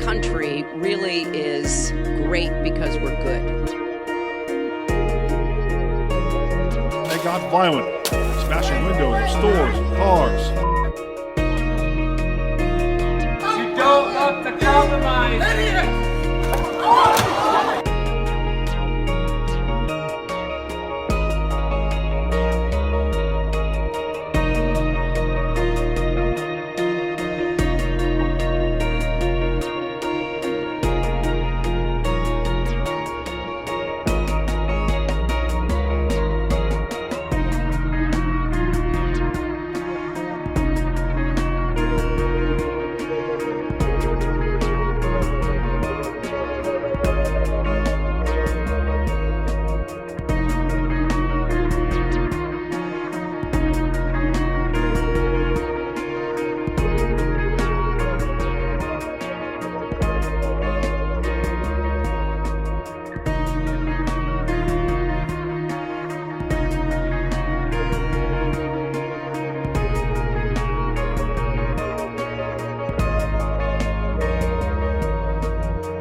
country really is great because we're good. They got violent, smashing windows of stores and cars. You don't have to compromise.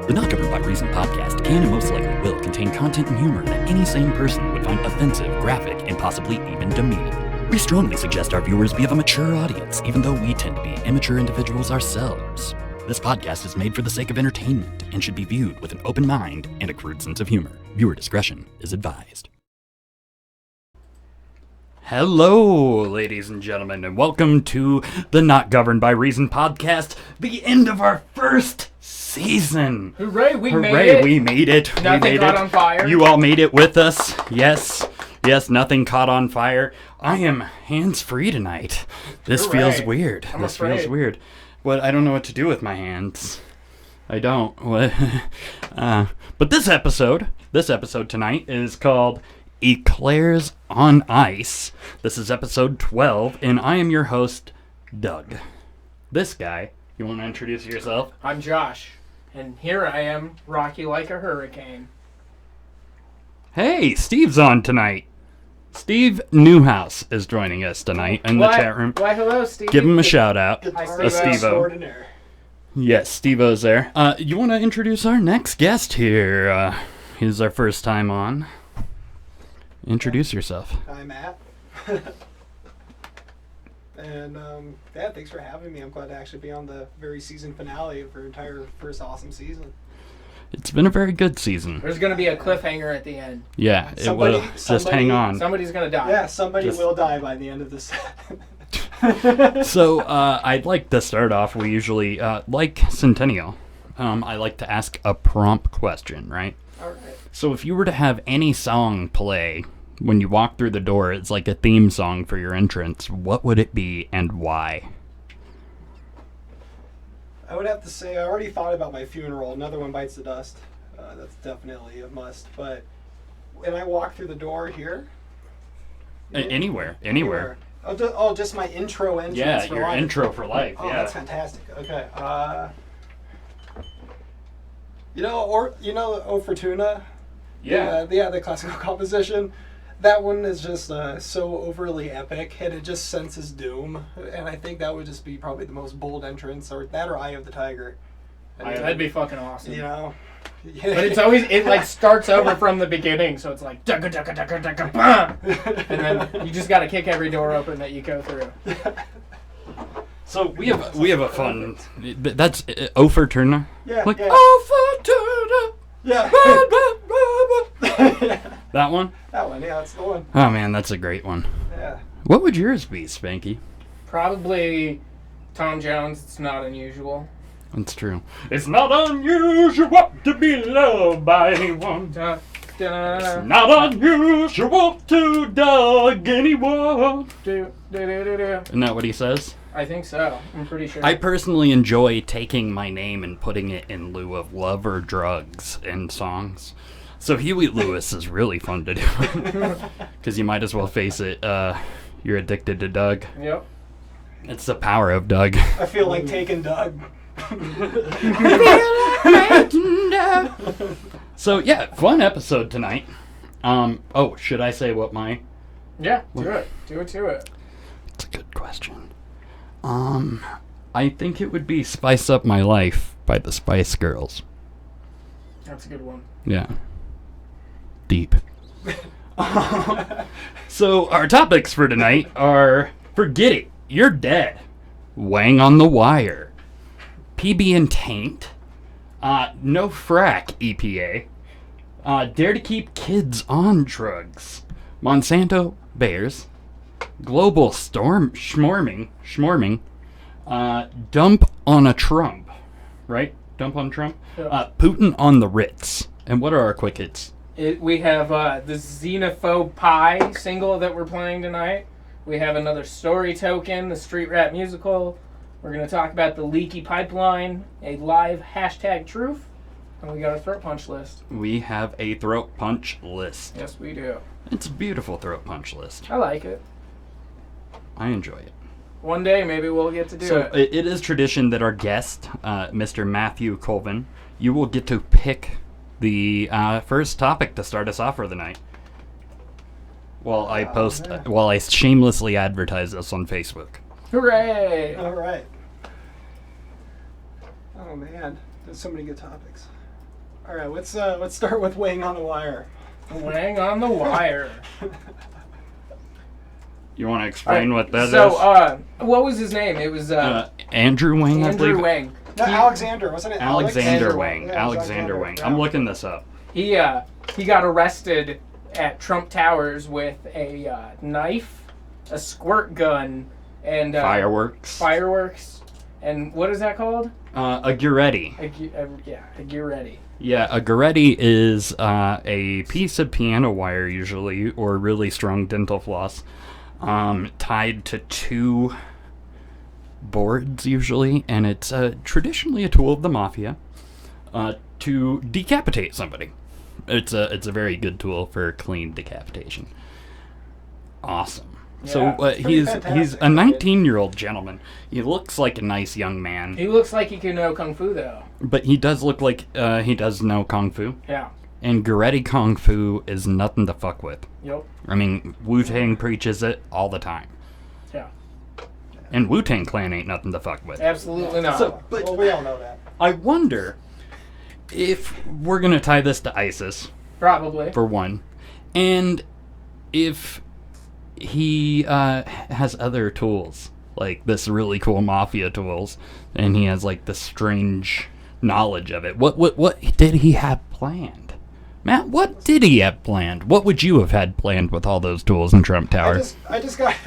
The Not Governed by Reason podcast can and most likely will contain content and humor that any sane person would find offensive, graphic, and possibly even demeaning. We strongly suggest our viewers be of a mature audience, even though we tend to be immature individuals ourselves. This podcast is made for the sake of entertainment and should be viewed with an open mind and a crude sense of humor. Viewer discretion is advised. Hello, ladies and gentlemen, and welcome to the Not Governed by Reason podcast, the end of our first season. Hooray, we made Hooray, it. we made it. Nothing caught on fire. You all made it with us. Yes, nothing caught on fire. I am hands-free tonight. This Hooray. feels weird. I'm this afraid. feels weird. What? I don't know what to do with my hands. I don't. What? But this episode tonight is called Eclairs on Ice. This is episode 12, and I am your host, Doug. This guy, you want to introduce yourself? I'm Josh, and here I am, rocky like a hurricane. Hey, Steve's on tonight. Steve Newhouse is joining us tonight in the chat room. Why, hello, Steve. Give him a shout out. Hi, A Steve. Steve-O. Yes, Steve-O's there. You want to introduce our next guest here? He's our first time on. Introduce yourself. Hi, Matt. And, yeah, thanks for having me. I'm glad to actually be on the very season finale of our entire first awesome season. It's been a very good season. There's going to be a cliffhanger at the end. Yeah, it will. Just hang on. Somebody's going to die. Yeah, somebody will die by the end of this. So, I'd like to start off, we usually, like Centennial, I like to ask a prompt question, right? All right. So if you were to have any song play when you walk through the door, it's like a theme song for your entrance, what would it be and why? I would have to say, I already thought about my funeral. Another One Bites the Dust. That's definitely a must. But when I walk through the door here... Anywhere. Oh, just my intro entrance Yeah, for your life. intro for life, Oh, yeah. that's fantastic. Okay. O Fortuna? Yeah. The classical composition. That one is just so overly epic, and it just senses doom. And I think that would just be probably the most bold entrance, or that or Eye of the Tiger. That'd be fucking awesome. You know? But it's always, it like starts over from the beginning, so it's like, dugga, dugga, dugga, dugga, bah! And then you just gotta kick every door open that you go through. So we have a fun, that's O Fortuna? Yeah, Like, yeah. O Fortuna! Yeah. That one? That one, yeah, that's the one. Oh man, that's a great one. Yeah. What would yours be, Spanky? Probably Tom Jones, It's Not Unusual. That's true. It's not unusual to be loved by anyone. Da, da, It's not unusual to dog anyone. do, do, do, do, do. Isn't that what he says? I think so. I'm pretty sure. I personally enjoy taking my name and putting it in lieu of love or drugs in songs. So Huey Lewis is really fun to do. Because you might as well face it. You're addicted to Doug. Yep. It's the power of Doug. I feel like taking Doug. So yeah, fun episode tonight. Oh, should I say what my... Yeah, do it. Do it to it. It's a good question. I think it would be Spice Up My Life by the Spice Girls. That's a good one. Yeah. Deep. So our topics for tonight are Forget It, You're Dead, Wang on the Wire, PB and Taint, No Frack EPA, Dare to Keep Kids on Drugs, Monsanto Bears, Global Storm Schmorming, Dump on a Trump, right? Dump on Trump? Yeah. Putin on the Ritz. And what are our quick hits? We have the Xenophobe Pie single that we're playing tonight. We have another Story Token, the street rap musical. We're going to talk about the Leaky Pipeline, a live hashtag truth, and we got a throat punch list. We have a throat punch list. Yes, we do. It's a beautiful throat punch list. I like it. I enjoy it. One day, maybe we'll get to do So it. it is tradition that our guest, Mr. Matthew Colvin, you will get to pick the first topic to start us off for the night. While I shamelessly advertise this on Facebook. Hooray! All right. Oh man, there's so many good topics. All right, let's start with Wang on the Wire. Wang on the Wire. You want to explain what that is? So, what was his name? It was Andrew Wang, I Andrew believe. Wang. No, Alexander, wasn't it? Alexander Wang. Yeah, Alexander Wang. yeah. I'm looking this up. He got arrested at Trump Towers with a knife, a squirt gun, and Fireworks. And what is that called? A Guretti. A Guretti. Yeah, a Guretti is a piece of piano wire usually, or really strong dental floss, tied to two boards usually, and it's traditionally a tool of the mafia to decapitate somebody. It's a very good tool for clean decapitation. Awesome. Yeah, So he's a 19-year-old gentleman. He looks like a nice young man, He looks like he can know kung fu though. but he does look like he does know kung fu. Yeah. And Guretti Kung Fu is nothing to fuck with. Yep. I mean, Wu-Tang preaches it all the time. Yeah. And Wu-Tang Clan ain't nothing to fuck with. Absolutely not. So, but Well, we all know that. I wonder if we're going to tie this to ISIS, Probably. for one, and if he has other tools, like this really cool mafia tools, and he has like this strange knowledge of it. What did he have planned? Matt, what did he have planned? What would you have had planned with all those tools in Trump Tower? I just got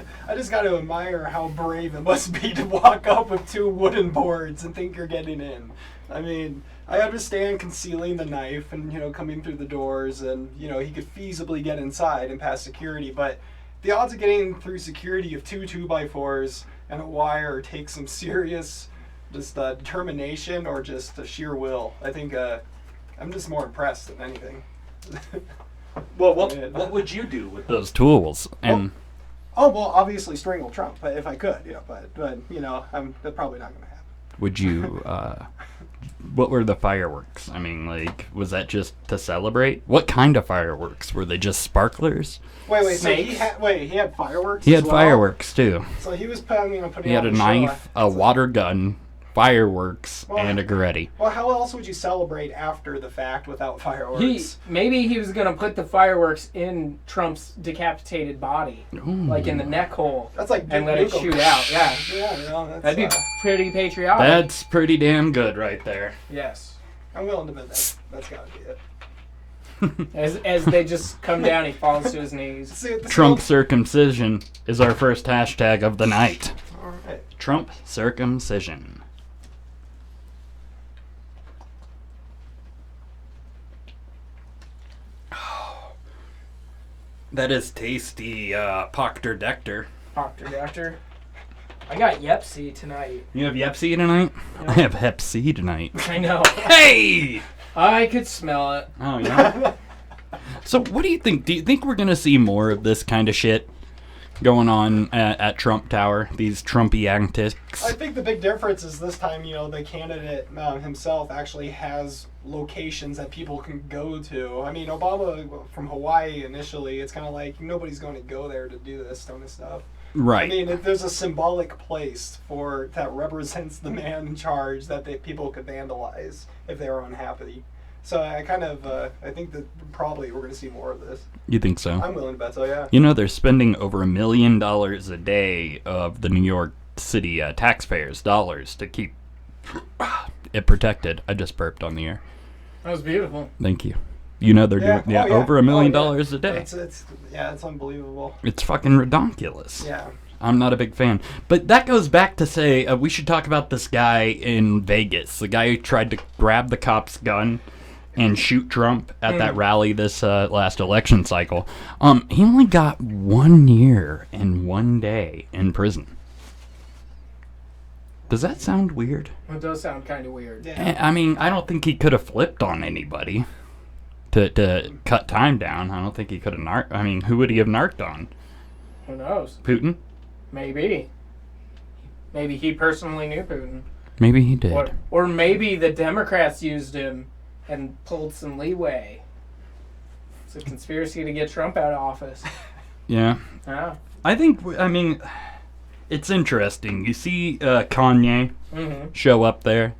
to admire how brave it must be to walk up with two wooden boards and think you're getting in. I mean, I understand concealing the knife and, coming through the doors and, he could feasibly get inside and pass security, but the odds of getting through security of two 2x4s and a wire take some serious just determination or just sheer will. I think I'm just more impressed than anything. Well, what would you do with those tools? And Oh, well, obviously strangle Trump, if I could, but that's probably not going to happen. would you? What were the fireworks? I mean, like, was that just to celebrate? What kind of fireworks? Were they just sparklers? Wait, so Snakes? he had fireworks He as had well? fireworks too. So he was putting He had on a show. knife, a water gun, fireworks, Well, and a Guretti. Well, how else would you celebrate after the fact without fireworks? Maybe he was gonna put the fireworks in Trump's decapitated body, like in the neck hole, That's like and Duke let it Nukem. shoot out. Yeah, Yeah, that'd be pretty patriotic. That's pretty damn good right there. Yes. I'm willing to bet that's got to be it. As they just come down, he falls to his knees. See, this Trump circumcision is our first hashtag of the night. All right. Trump circumcision. That is tasty, Proctor Dector. Doctor. I got Yepsy tonight. You have Yepsy tonight? I have Hep C tonight. I know. Hey! I could smell it. Oh, yeah. So, what do you think? Do you think we're going to see more of this kind of shit going on at Trump Tower? These Trumpy antics? I think the big difference is this time, the candidate himself actually has locations that people can go to. I mean, Obama from Hawaii initially, it's kind of like nobody's going to go there to do this kind of stuff. Right. I mean, if there's a symbolic place for that represents the man in charge that people could vandalize if they were unhappy. So I kind of, I think that probably we're going to see more of this. You think so? I'm willing to bet so, yeah. You know, they're spending over $1 million a day of the New York City taxpayers' dollars to keep it protected. I just burped on the air. That was beautiful. Thank you. You know they're doing over $1 million a day. It's unbelievable. It's fucking redonkulous. Yeah. I'm not a big fan. But that goes back to say we should talk about this guy in Vegas. The guy who tried to grab the cop's gun and shoot Trump at that rally this last election cycle. He only got 1 year and 1 day in prison. Does that sound weird? It does sound kind of weird. Yeah. I mean, I don't think he could have flipped on anybody to cut time down. I don't think he could have narked. I mean, who would he have narked on? Who knows? Putin? Maybe. Maybe he personally knew Putin. Maybe he did. Or maybe the Democrats used him and pulled some leeway. It's a conspiracy to get Trump out of office. Yeah. Yeah. I mean, it's interesting. You see Kanye show up there,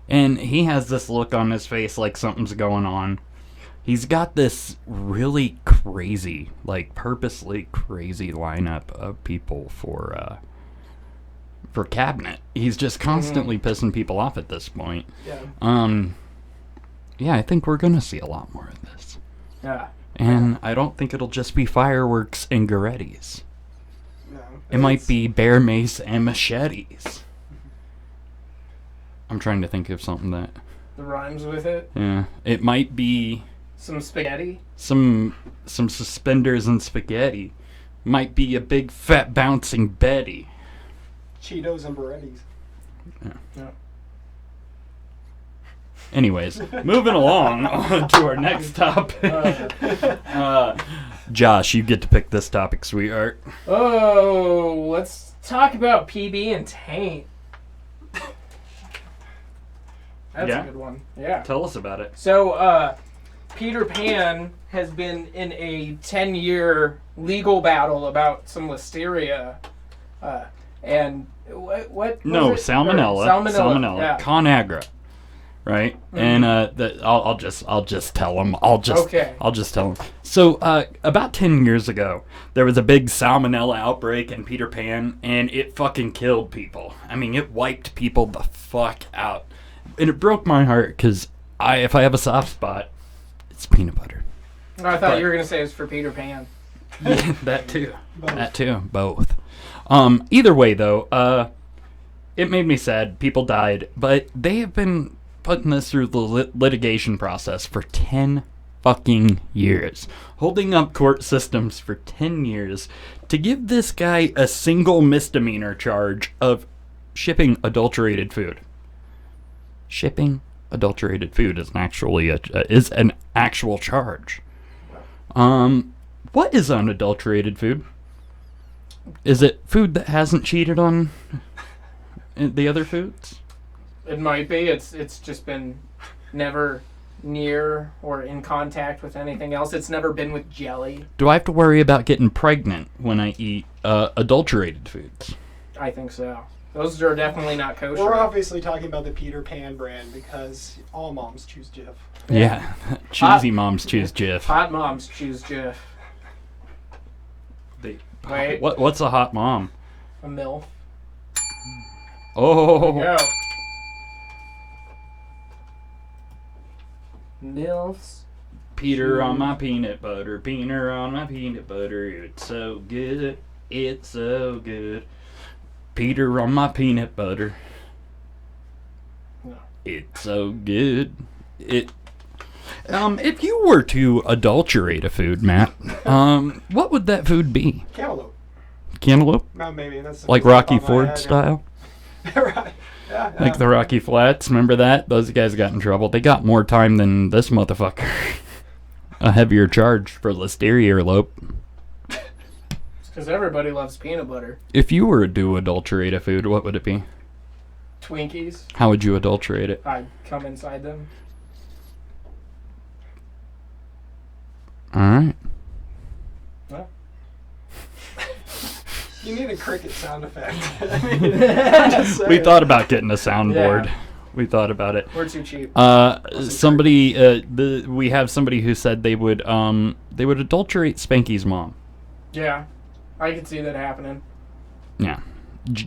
and he has this look on his face like something's going on. He's got this really crazy, like purposely crazy lineup of people for cabinet. He's just constantly pissing people off at this point. Yeah. Yeah, I think we're gonna see a lot more of this. Yeah. And I don't think it'll just be fireworks and Gorettis. No. It might be bear mace and machetes. I'm trying to think of something that... The rhymes with it. Yeah. It might be... Some spaghetti. Some suspenders and spaghetti. Might be a big fat bouncing Betty. Cheetos and Berettis. Yeah. Anyways, moving along on to our next topic. Josh, you get to pick this topic, sweetheart. Oh, let's talk about PB and Taint. That's Yeah? a good one. Yeah. Tell us about it. So, Peter Pan has been in a 10-year legal battle about some listeria. And what No, was it? salmonella. Salmonella. Yeah. ConAgra. Right? And I'll just tell him. I'll just tell him. So about 10 years ago, there was a big salmonella outbreak in Peter Pan, and it fucking killed people. I mean, it wiped people the fuck out, and it broke my heart because if I have a soft spot, it's peanut butter. Oh, I thought you were gonna say it was for Peter Pan. Yeah, that too. That too. Both. Either way, though, it made me sad. People died, but they have been putting this through the litigation process for 10 fucking years. Holding up court systems for 10 years to give this guy a single misdemeanor charge of shipping adulterated food. Shipping adulterated food is an actual charge. What is unadulterated food? Is it food that hasn't cheated on the other foods? It might be. It's just been never near or in contact with anything else. It's never been with jelly. Do I have to worry about getting pregnant when I eat adulterated foods? I think so. Those are definitely not kosher. We're obviously talking about the Peter Pan brand because all moms choose Jif. Yeah. Choosy moms choose Jif. Hot moms choose Jif. Wait. What's a hot mom? A MILF. Oh. There you go. MILFs. Peter on my peanut butter. Peter on my peanut butter. It's so good. It's so good. Peter on my peanut butter. No. It's so good. If you were to adulterate a food, Matt, what would that food be? Cantaloupe. Cantaloupe? No, maybe that's Like Rocky Ford style? Right. Yeah. Like the Rocky Flats, remember that? Those guys got in trouble. They got more time than this motherfucker. A heavier charge for listeria elope. Because everybody loves peanut butter. If you were to adulterate a food, what would it be? Twinkies. How would you adulterate it? I'd come inside them. Alright. Huh? You need a cricket sound effect. I mean, I'm just We saying. thought about getting a soundboard. Yeah. We thought about it. We're too cheap. We have somebody who said they would adulterate Spanky's mom. Yeah, I could see that happening. Yeah.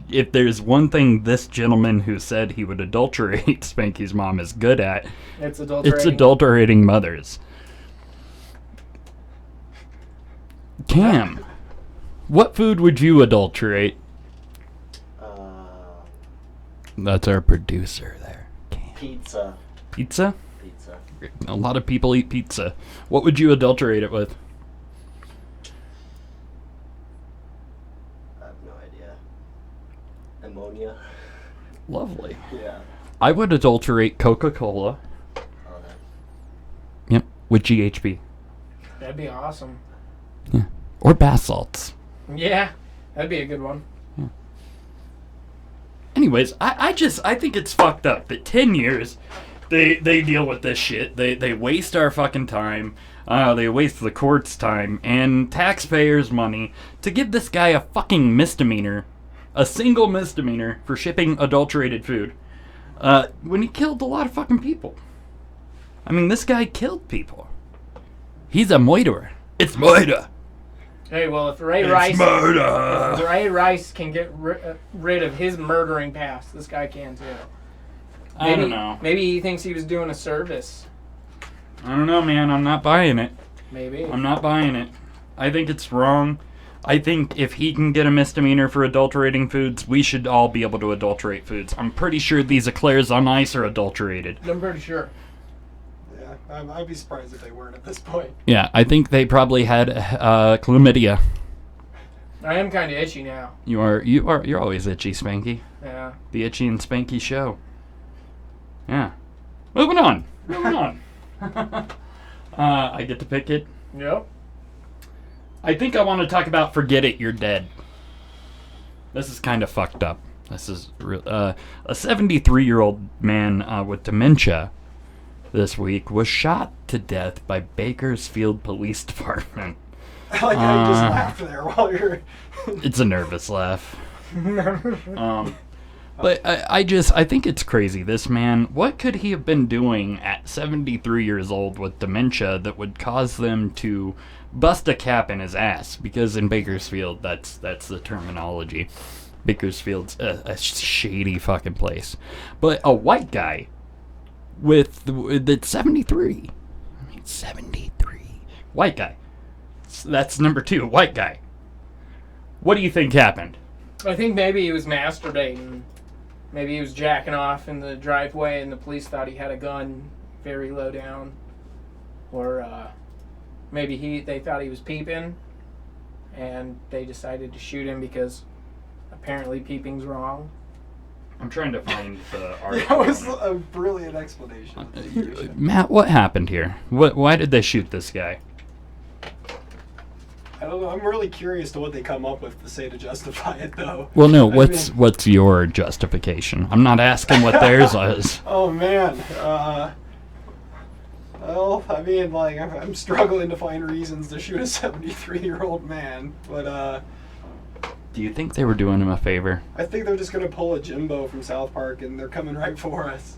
If there's one thing this gentleman who said he would adulterate Spanky's mom is good at, It's adulterating. it's adulterating mothers. Cam, what food would you adulterate? That's our producer there. Cam. Pizza. Pizza? Pizza. A lot of people eat pizza. What would you adulterate it with? I have no idea. Ammonia. Lovely. Yeah. I would adulterate Coca-Cola. Oh, that. Yep, with GHB. That'd be awesome. Yeah. Or bath salts. Yeah, that'd be a good one. Anyways, I think it's fucked up that 10 years they deal with this shit. They waste our fucking time. They waste the court's time and taxpayers' money to give this guy a fucking misdemeanor. A single misdemeanor for shipping adulterated food. When he killed a lot of fucking people. I mean, this guy killed people. He's a murderer. It's murder. Hey, well, if Ray Rice can get rid of his murdering past, this guy can too. I don't know. Maybe he thinks he was doing a service. I don't know, man. I'm not buying it. Maybe. I'm not buying it. I think it's wrong. I think if he can get a misdemeanor for adulterating foods, we should all be able to adulterate foods. I'm pretty sure these Eclairs on ice are adulterated. I'm pretty sure. Yeah, I'd be surprised if they weren't at this point. Yeah, I think they probably had chlamydia. I am kind of itchy now. You're always itchy, Spanky. Yeah. The Itchy and Spanky Show. Yeah. Moving on. I get to pick it. Yep. I think I want to talk about Forget It, You're Dead. This is kind of fucked up. This is a 73-year-old man with dementia this week was shot to death by Bakersfield Police Department. I like how you just laughed there while you're... It's a nervous laugh. But I think it's crazy. This man, what could he have been doing at 73 years old with dementia that would cause them to bust a cap in his ass? Because in Bakersfield, that's the terminology. Bakersfield's a shady fucking place. But a white guy that's 73. I mean, 73. White guy. That's number 2, white guy. What do you think happened? I think maybe he was masturbating. Maybe he was jacking off in the driveway and the police thought he had a gun very low down. Or maybe they thought he was peeping and they decided to shoot him because apparently peeping's wrong. I'm trying to find the article. That was a brilliant explanation. Matt, what happened here? Why did they shoot this guy? I don't know. I'm really curious to what they come up with to say to justify it, though. Well, no. What's your justification? I'm not asking what theirs is. Oh man. Well, I mean, like, I'm struggling to find reasons to shoot a 73-year-old man, but Do you think they were doing him a favor? I think they're just gonna pull a Jimbo from South Park, and they're coming right for us.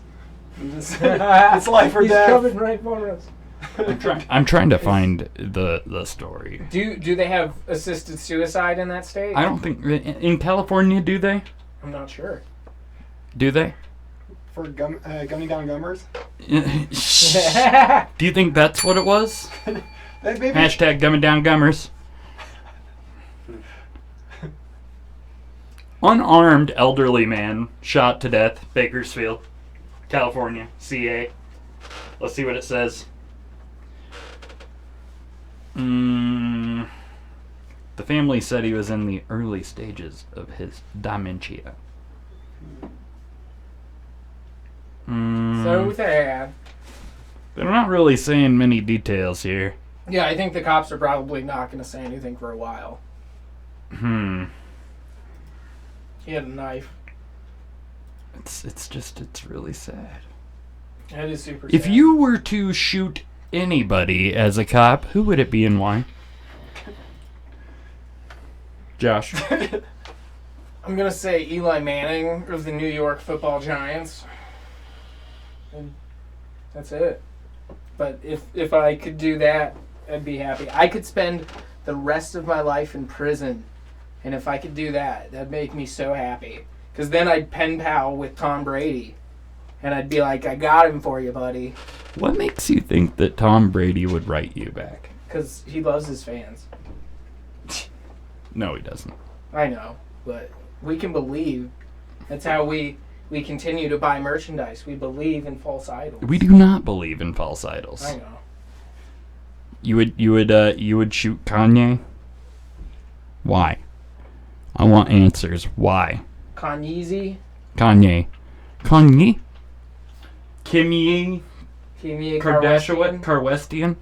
And just, it's life or He's death. coming right for us. I'm trying to find the story. Do they have assisted suicide in that state? I don't think in California do they? I'm not sure. Do they? For gunning down gummers. Do you think that's what it was? Maybe. Hashtag gumming down gummers. Unarmed elderly man shot to death, Bakersfield, California, CA. Let's see what it says. The family said he was in the early stages of his dementia. So sad. They're not really saying many details here. Yeah, I think the cops are probably not going to say anything for a while. He had a knife. It's really sad. That is super sad. If you were to shoot anybody as a cop, who would it be and why? Josh. I'm gonna say Eli Manning of the New York Football Giants. And that's it. But if I could do that, I'd be happy. I could spend the rest of my life in prison, and if I could do that, that'd make me so happy. Because then I'd pen pal with Tom Brady, and I'd be like, I got him for you, buddy. What makes you think that Tom Brady would write you back? Because he loves his fans. No, he doesn't. I know, but we can believe. That's how we continue to buy merchandise. We believe in false idols. We do not believe in false idols. I know. You would shoot Kanye? Why? I want answers. Why? Kanye? Kanye. Kimye Kardashian? Karwestian.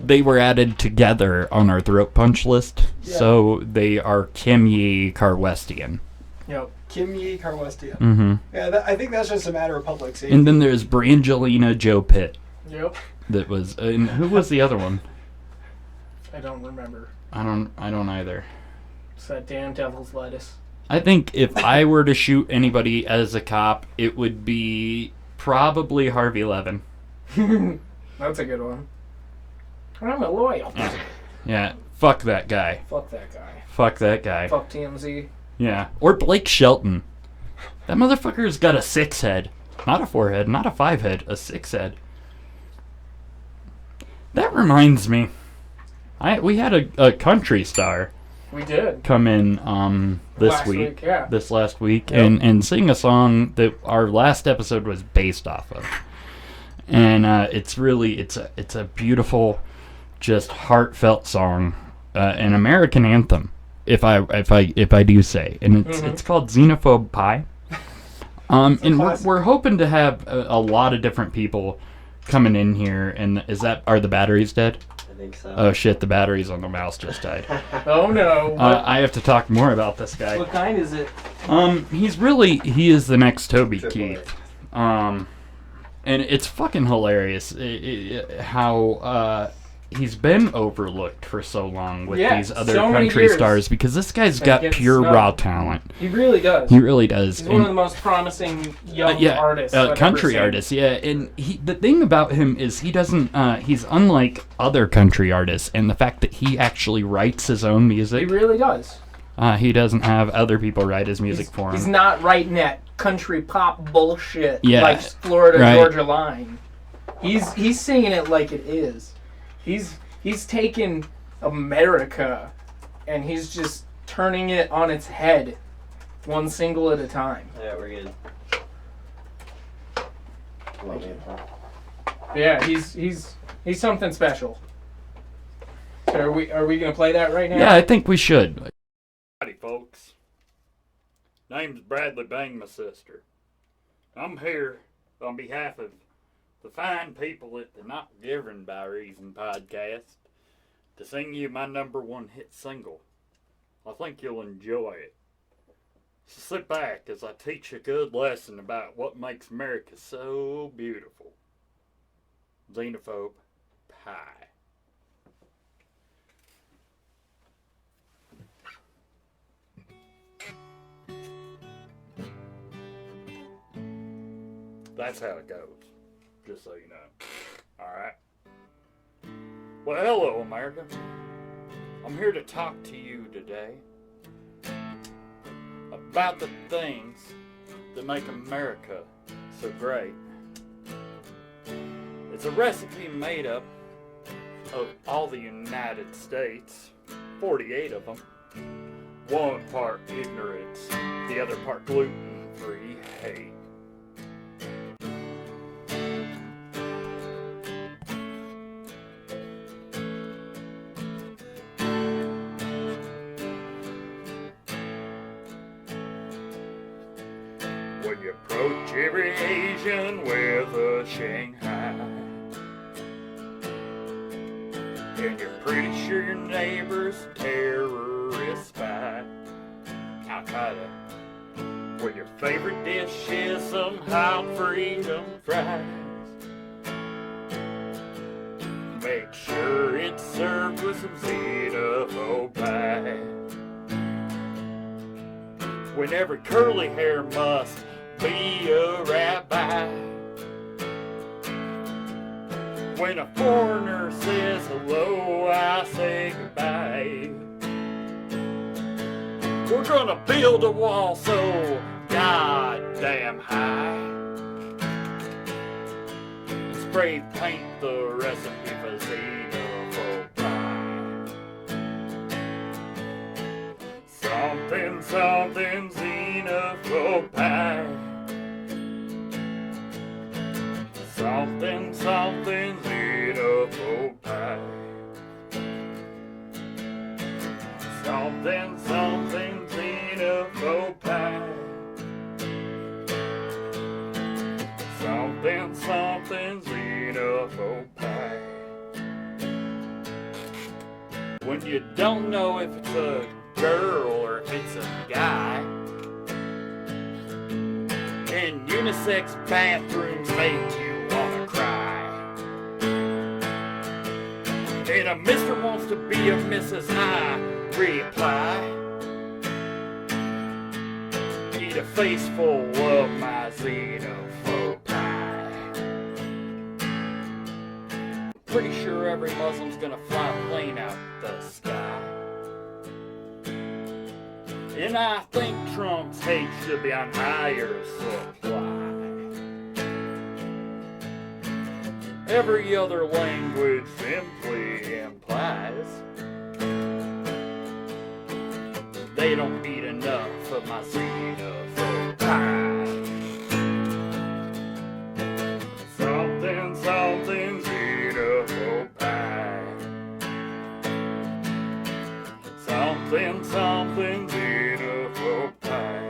They were added together on our throat punch list, Yeah. so they are Kimye Karwestian. Yep. Kim Yi Karwestian. Mm-hmm. Yeah, I think that's just a matter of public safety. And then there's Brangelina Joe Pitt. Yep. That was, and who was the other one? I don't remember. I don't either. It's that damn devil's lettuce. I think if I were to shoot anybody as a cop, it would be probably Harvey Levin. That's a good one. I'm a loyal. Yeah, fuck that guy. Fuck that guy. Fuck that guy. Fuck TMZ. Yeah, or Blake Shelton. That motherfucker's got a 6 head. Not a 4 head, not a 5 head, a 6 head. That reminds me. We had a country star We did. come in this Last week, yeah. this last week, Yep. and sing a song that our last episode was based off of. And it's really it's a beautiful, just heartfelt song, an American anthem, if I do say, and it's called Xenophobe Pie. And we're hoping to have a lot of different people coming in here. And are the batteries dead? I think so. Oh shit, the batteries on the mouse just died. Oh no. I have to talk more about this guy. What kind is it? He is the next Toby Triple Keith. And it's fucking hilarious how he's been overlooked for so long with these other so many country years. stars, because this guy's got gets pure snubbed. raw talent. He really does. He really does. He's one of the most promising young artists. I've country ever seen. artists, yeah. And the thing about him is he doesn't, he's unlike other country artists, and the fact that he actually writes his own music. He really does. He doesn't have other people write his music for him. He's not writing that country pop bullshit Yeah, like Florida right. Georgia Line. He's singing it like it is. He's taking America and he's just turning it on its head, one single at a time. Yeah, we're good. Love it. Yeah, he's something special. So are we gonna play that right now? Yeah, I think we should. Howdy, folks. Name's Bradley Bang, my sister. I'm here on behalf of the fine people at the Not Given by Reason podcast to sing you my #1 hit single. I think you'll enjoy it. So sit back as I teach you a good lesson about what makes America so beautiful. Xenophobe Pie. That's how it goes, just so you know. Alright. Well, hello, America. I'm here to talk to you today about the things that make America so great. It's a recipe made up of all the United States, 48 of them. 1 part ignorance, the other part gluten-free hate. When you approach every Asian with a Shanghai, and you're pretty sure your neighbor's terrorist spy, Al-Qaeda. When your favorite dish is some hot freedom fries, make sure it's served with some xenophobe pie. when every curly hair must be a rabbi. When a foreigner says hello, I say goodbye. We're gonna build a wall so goddamn high. Spray paint the recipe for xenophobe pie. Something, something xenophobe pie. Something, something xenophobe pie. Something, something xenophobe pie. Something, something xenophobe pie. When you don't know if it's a girl or if it's a guy, and unisex bathrooms make you wanna cry, and a mister wants to be a Mrs. I reply, eat a face full of my xenophobe pie. Pretty sure every Muslim's gonna fly a plane out the sky. And I think Trump's hate should be on higher supply. Every other language simply implies they don't eat enough of my xenophobe pie. Something, something xenophobe pie. Something, something xenophobe pie.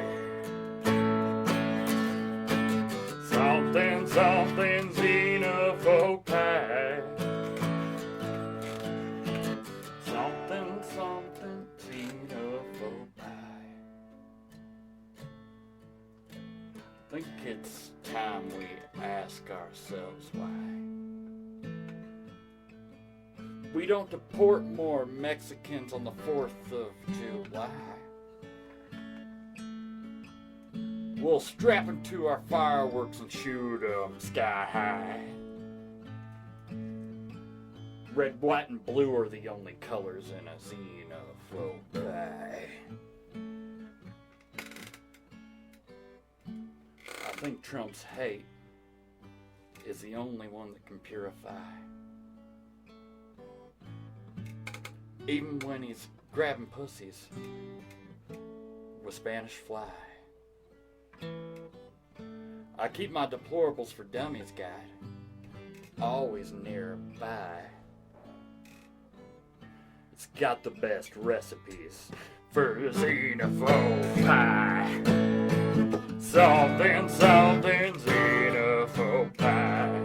Something, something xenophobe pie. Something, something xenophobe pie. I think it's time we ask ourselves why we don't deport more Mexicans on the 4th of July. We'll strap them to our fireworks and shoot them sky high. Red, white, and blue are the only colors in a xenophobe pie. I think Trump's hate is the only one that can purify. Even when he's grabbing pussies with Spanish fly. I keep my deplorables for dummies guide always nearby. It's got the best recipes for xenophobe pie. Something, something xenophobe pie.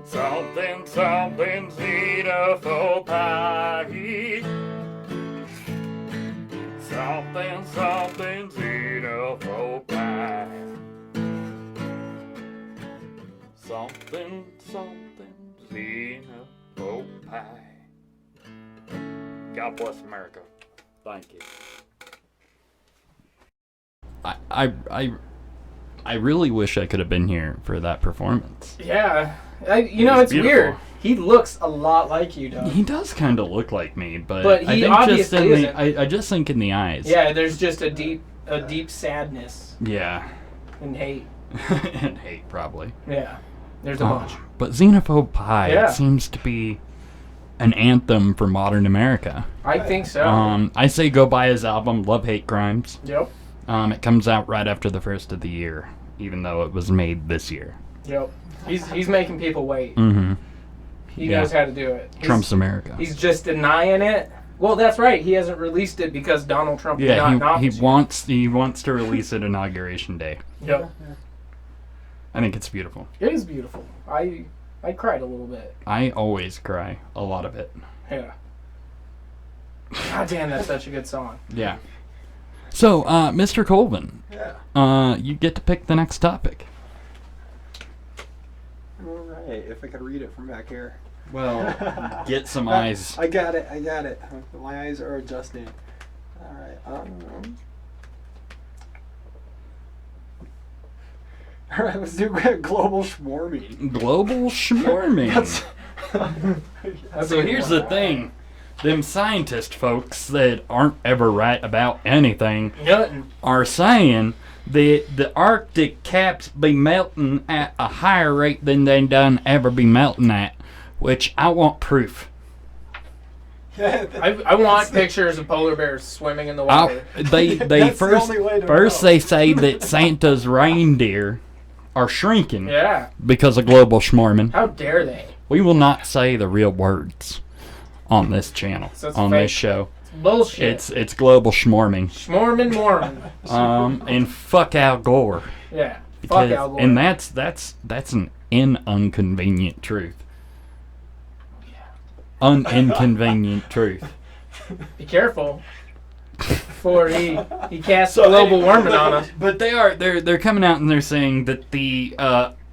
Something, something xenophobe pie. Something, something xenophobe pie. Something, something xenophobe pie. God bless America. Thank you. I really wish I could have been here for that performance. Yeah. It's beautiful. weird. He looks a lot like you, Doug. He does kind of look like me, but he I think obviously just in isn't. I just think in the eyes. Yeah, there's just a deep sadness Yeah. and hate. And hate, probably. Yeah. There's a bunch. But Xenophobe Pie Yeah. seems to be an anthem for modern America. I think so. I say go buy his album, Love Hate Crimes. Yep. It comes out right after the first of the year, even though it was made this year. Yep. He's making people wait. Mm-hmm. He Yeah. knows how to do it. Trump's America. He's just denying it. Well, that's right. He hasn't released it because Donald Trump did not nominate he wants to release it Inauguration Day. Yep. I think it's beautiful. It is beautiful. I cried a little bit. I always cry a lot of it. Yeah. God damn, that's such a good song. Yeah. So, Mr. Colvin, Yeah. you get to pick the next topic. All right. If I could read it from back here. Well, get some eyes. I got it. My eyes are adjusting. Alright, Alright, let's do global schwarming. Global schmorming. That's So here's the thing. Them scientist folks that aren't ever right about anything Nothing. are saying that the Arctic caps be melting at a higher rate than they done ever be melting at, which I want proof. Yeah, I want pictures of polar bears swimming in the water. They That's the first only way to first know. they say that Santa's reindeer are shrinking Yeah. because of global schmorming. How dare they? We will not say the real words on this channel, So it's on fake. this show. Bullshit. It's global schmorming. Schmorman Mormon. And fuck Al Gore. Yeah. Because, Fuck Al Gore. and that's an inconvenient truth. Inconvenient truth. Be careful. Before he casts global warming on us. But they're coming out and they're saying that the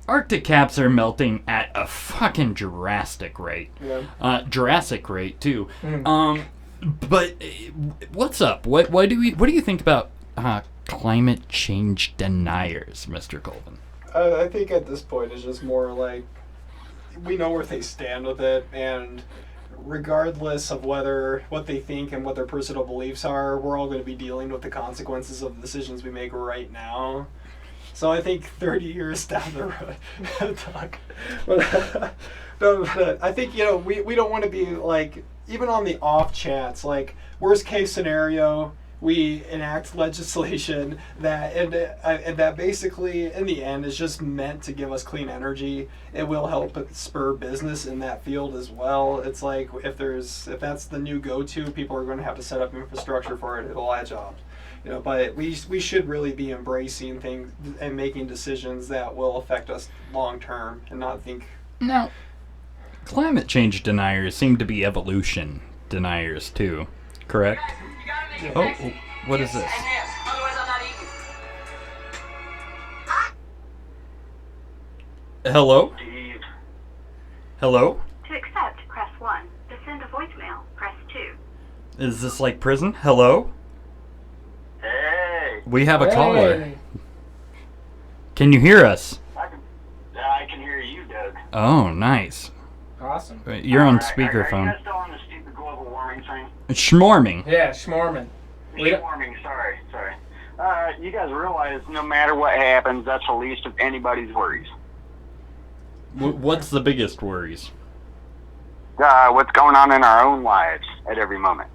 Arctic caps are melting at a fucking Jurassic rate. Yeah. Jurassic rate too. But what's up? What do you think about climate change deniers, Mr. Colvin? I think at this point it's just more like we know where they stand with it, and regardless of what they think and what their personal beliefs are, we're all going to be dealing with the consequences of the decisions we make right now. So I think 30 years down the road, but I think, we don't want to be like, even on the off chance, like worst case scenario, we enact legislation that and that basically in the end is just meant to give us clean energy. It will help spur business in that field as well. It's like if that's the new go-to, people are going to have to set up infrastructure for it. It'll add jobs. But we should really be embracing things and making decisions that will affect us long term, and not think. Now, climate change deniers seem to be evolution deniers too, correct? Oh, what is this? Hello? Hello? To accept, press 1. To send a voicemail, press 2. Is this like prison? Hello? Hey, We have a Hey. caller. Can you hear us? I can hear you, Doug. Oh, nice. Awesome. You're on Are you speakerphone. guys still on the stupid global warming thing? Schmorming. Yeah, Schmorman. We don't- Warming, sorry. You guys realize no matter what happens, that's the least of anybody's worries. What's the biggest worries? What's going on in our own lives at every moment.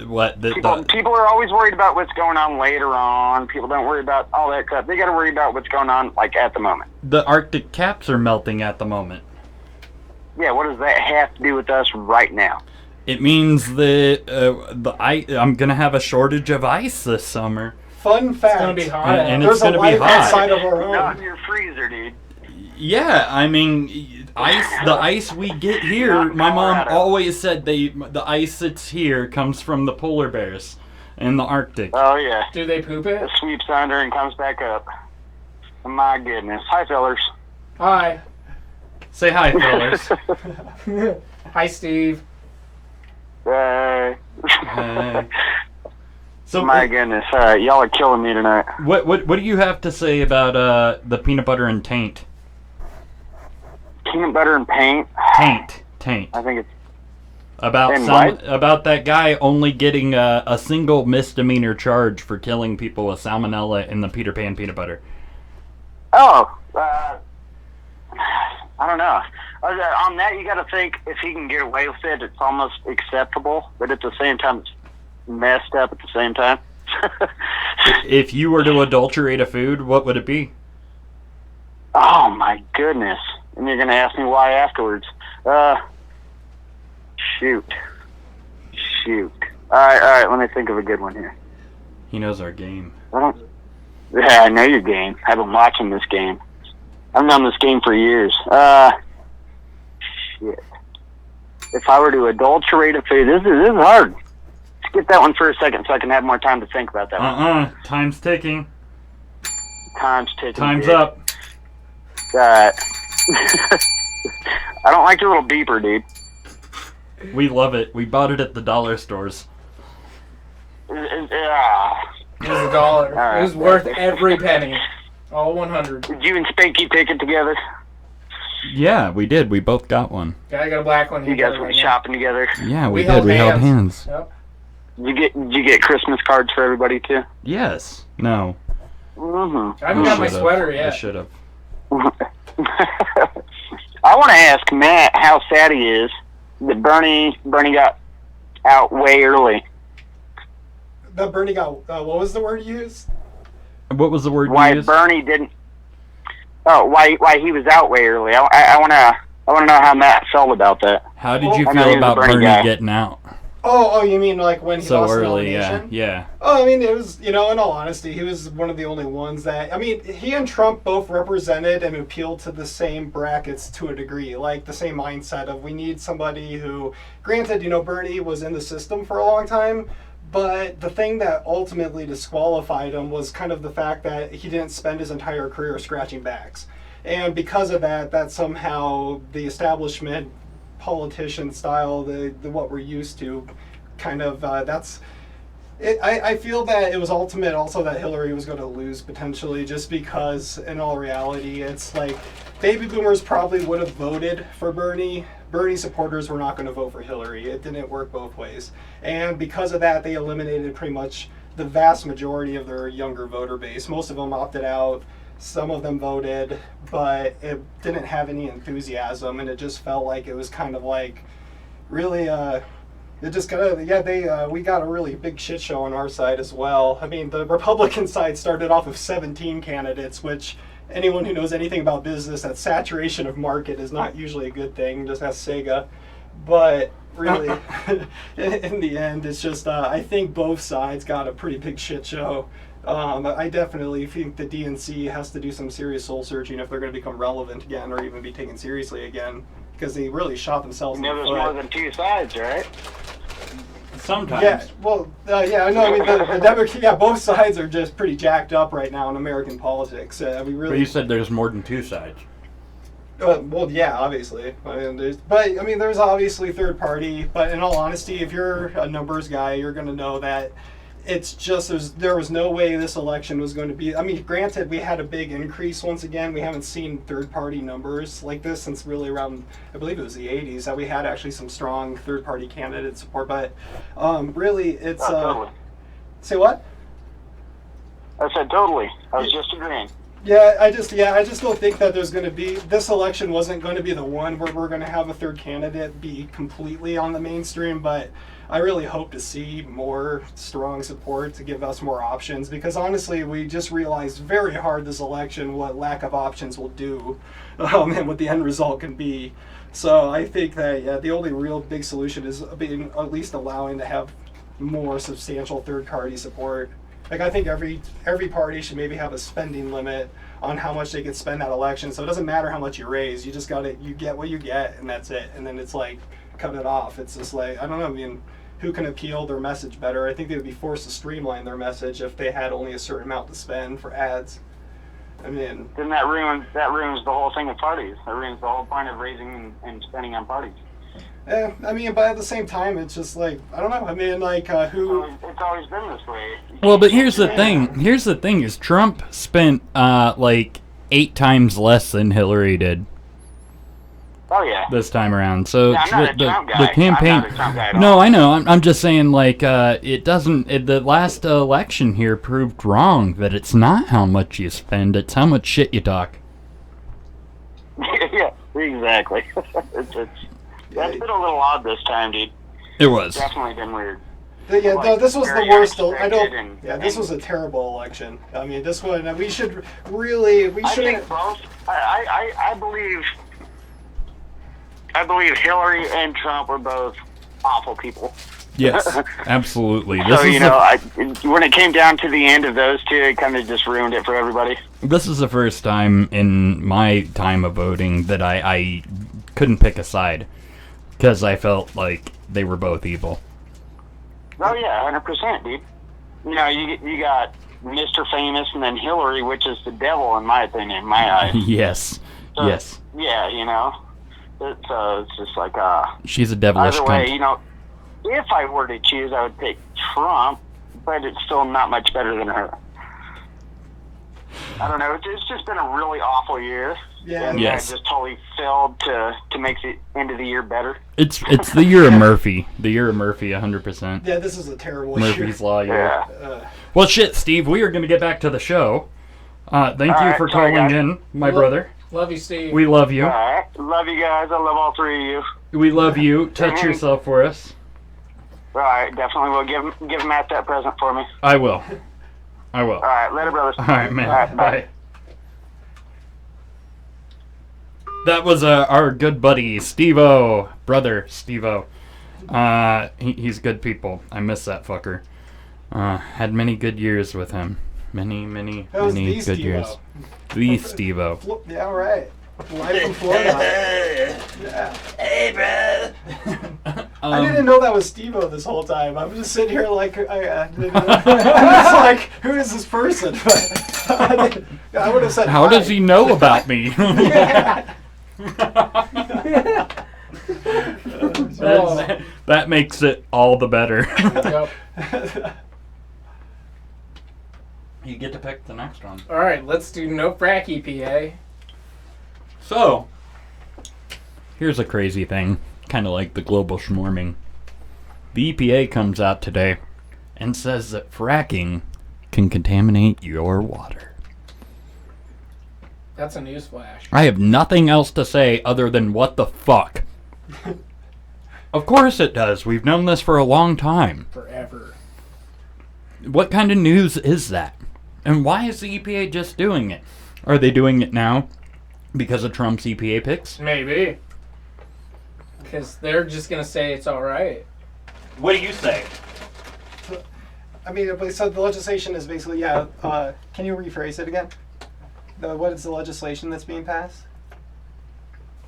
What? People are always worried about what's going on later on. People don't worry about all that stuff. They got to worry about what's going on, like, at the moment. The Arctic caps are melting at the moment. Yeah, what does that have to do with us right now? It means that I'm gonna have a shortage of ice this summer. Fun fact. It's gonna be hot. And There's it's gonna a be life hot. outside of our Not own. in your freezer, dude. Yeah, I mean, the ice we get here. Not in My mom Colorado. always said the ice that's here comes from the polar bears in the Arctic. Oh, yeah. Do they poop it? It sweeps under and comes back up. My goodness. Hi, fellers. Hi. Say hi, fellas. Hi, Steve. So, My goodness. Y'all are killing me tonight. what do you have to say about the peanut butter and taint? Peanut butter and paint? Taint. I think it's... About And what? about that guy only getting a single misdemeanor charge for killing people with salmonella in the Peter Pan peanut butter. Oh, I don't know. On that, you got to think if he can get away with it, it's almost acceptable. But at the same time, it's messed up at the same time. If you were to adulterate a food, what would it be? Oh, my goodness. And you're going to ask me why afterwards. Shoot. All right, let me think of a good one here. He knows our game. Yeah, I know your game. I've been watching this game. I've known this game for years. Shit. If I were to adulterate a food, this is hard. Skip that one for a second so I can have more time to think about that one. Time's ticking. Time's ticking. Time's dude. up. I don't like your little beeper, dude. We love it. We bought it at the dollar stores. It was $1. Alright. It was worth every penny. All 100. Did you and Spanky pick it together? Yeah, we did. We both got one. Yeah, I got a black one. You guys went shopping together? Yeah, we We did. held We held hands. hands. Yep. Did you get Christmas cards for everybody too? Yes. No. Mm-hmm. I haven't got my Should've. sweater I yet. should have. I want to ask Matt how sad he is that Bernie got out way early. That Bernie got, what was the word you used? What was the word Why you used? Bernie didn't? Oh, why he was out way early? I want to know how Matt felt about that. How did you I know feel he was a about Bernie Bernie guy. getting out Oh, you mean like when he so lost the early? Yeah, nomination? yeah. Oh, I mean, it was, in all honesty, he was one of the only ones that, he and Trump both represented and appealed to the same brackets to a degree, like the same mindset of we need somebody who, granted, Bernie was in the system for a long time, but the thing that ultimately disqualified him was kind of the fact that he didn't spend his entire career scratching backs. And because of that somehow the establishment politician style, the what we're used to, kind of that's it. I feel that it was ultimate also that Hillary was going to lose potentially, just because in all reality it's like baby boomers probably would have voted for Bernie. Bernie supporters were not going to vote for Hillary. It didn't work both ways, and because of that they eliminated pretty much the vast majority of their younger voter base. Most of them opted out. Some of them voted, but it didn't have any enthusiasm, and it just felt like it was kind of like really, it just got we got a really big shit show on our side as well. The Republican side started off with 17 candidates, which anyone who knows anything about business, that saturation of market is not usually a good thing. Just ask Sega. But really, in the end, it's just, I think both sides got a pretty big shit show. I definitely think the DNC has to do some serious soul searching if they're going to become relevant again or even be taken seriously again, because they really shot themselves in the There's foot. more than two sides, right? Sometimes. Yeah, well, yeah, no, the Democrats, both sides are just pretty jacked up right now in American politics. We really. But you said there's more than two sides. Well, yeah, obviously. There's obviously third party, but in all honesty, if you're a numbers guy, you're going to know that it's just there was no way this election was going to be. Granted, we had a big increase once again. We haven't seen third party numbers like this since really around, I believe it was the 80s, that we had actually some strong third party candidate support. But really, it's. Totally. Say what? I said totally. I was just agreeing. Yeah, I just don't think that there's going to be, this election wasn't going to be the one where we're going to have a third candidate be completely on the mainstream, but I really hope to see more strong support to give us more options, because honestly, we just realized very hard this election what lack of options will do, and what the end result can be. So I think that, the only real big solution is being at least allowing to have more substantial third-party support. Like, I think every party should maybe have a spending limit on how much they can spend that election. So it doesn't matter how much you raise. You just you get what you get, and that's it. And then it's like, cut it off. It's just like, I don't know, who can appeal their message better? I think they would be forced to streamline their message if they had only a certain amount to spend for ads. Then that ruins the whole thing of parties. That ruins the whole point of raising and spending on parties. Yeah, but at the same time, it's just like, I don't know. Who? It's always been this way. Well, but here's the thing. Here's the thing: is Trump spent like 8 times less than Hillary did. Oh yeah. This time around, so I'm not a Trump guy. the campaign. I'm not a Trump guy at all. No, I know. I'm just saying, like, it doesn't. The last election here proved wrong that it's not how much you spend; it's how much shit you talk. Yeah, exactly. That's been a little odd this time, dude. It was. Definitely been weird. Yeah, Like, no, this was the very worst. unexpected This was a terrible election. This one, we should really, I think both. I believe Hillary and Trump were both awful people. Yes, absolutely. So when it came down to the end of those two, it kind of just ruined it for everybody. This is the first time in my time of voting that I couldn't pick a side, because I felt like they were both evil. Oh yeah, 100%, dude. You got Mr. Famous and then Hillary, which is the devil in my opinion, in my eyes. Yes. So, yes. Yeah, So it's just like she's a devilish either way, cunt. if I were to choose, I would pick Trump, but it's still not much better than her. I don't know. It's just been a really awful year. Yeah. And Yes. I just totally failed to make the end of the year better. It's the year of Murphy. The year of Murphy, 100%. Yeah, this is a terrible Murphy's year. Law year. Yeah. Well, shit, Steve, we are going to get back to the show. Thank you right, for sorry, calling guys. in, my brother. Love you, Steve. We love you. All right. Love you guys. I love all three of you. We love you. Touch yourself for us. All right. Definitely will give Matt that present for me. I will. I will. All right. Later, brothers. All right, man. All right, Bye. That was our good buddy, Steve-O. Brother, Steve-O. He's good people. I miss that fucker. Had many good years with him. Many That was the good Steve-O. years. The Steve-O. Yeah, all right. Live from Florida. Yeah. Hey, bro. I didn't know that was Steve-O this whole time. I'm just sitting here like, I didn't know. I'm just like, who is this person? But I would have said, How hi. does he know about me? That makes it all the better. Yep. You get to pick the next one. All right, let's do no frack EPA. So, here's a crazy thing, kind of like the global schmorming. The EPA comes out today and says that fracking can contaminate your water. That's a newsflash. I have nothing else to say other than what the fuck. Of course it does. We've known this for a long time. Forever. What kind of news is that? And why is the EPA just doing it? Are they doing it now because of Trump's EPA picks? Maybe. Because they're just going to say it's all right. What do you say? I mean, so the legislation is basically, can you rephrase it again? What is the legislation that's being passed?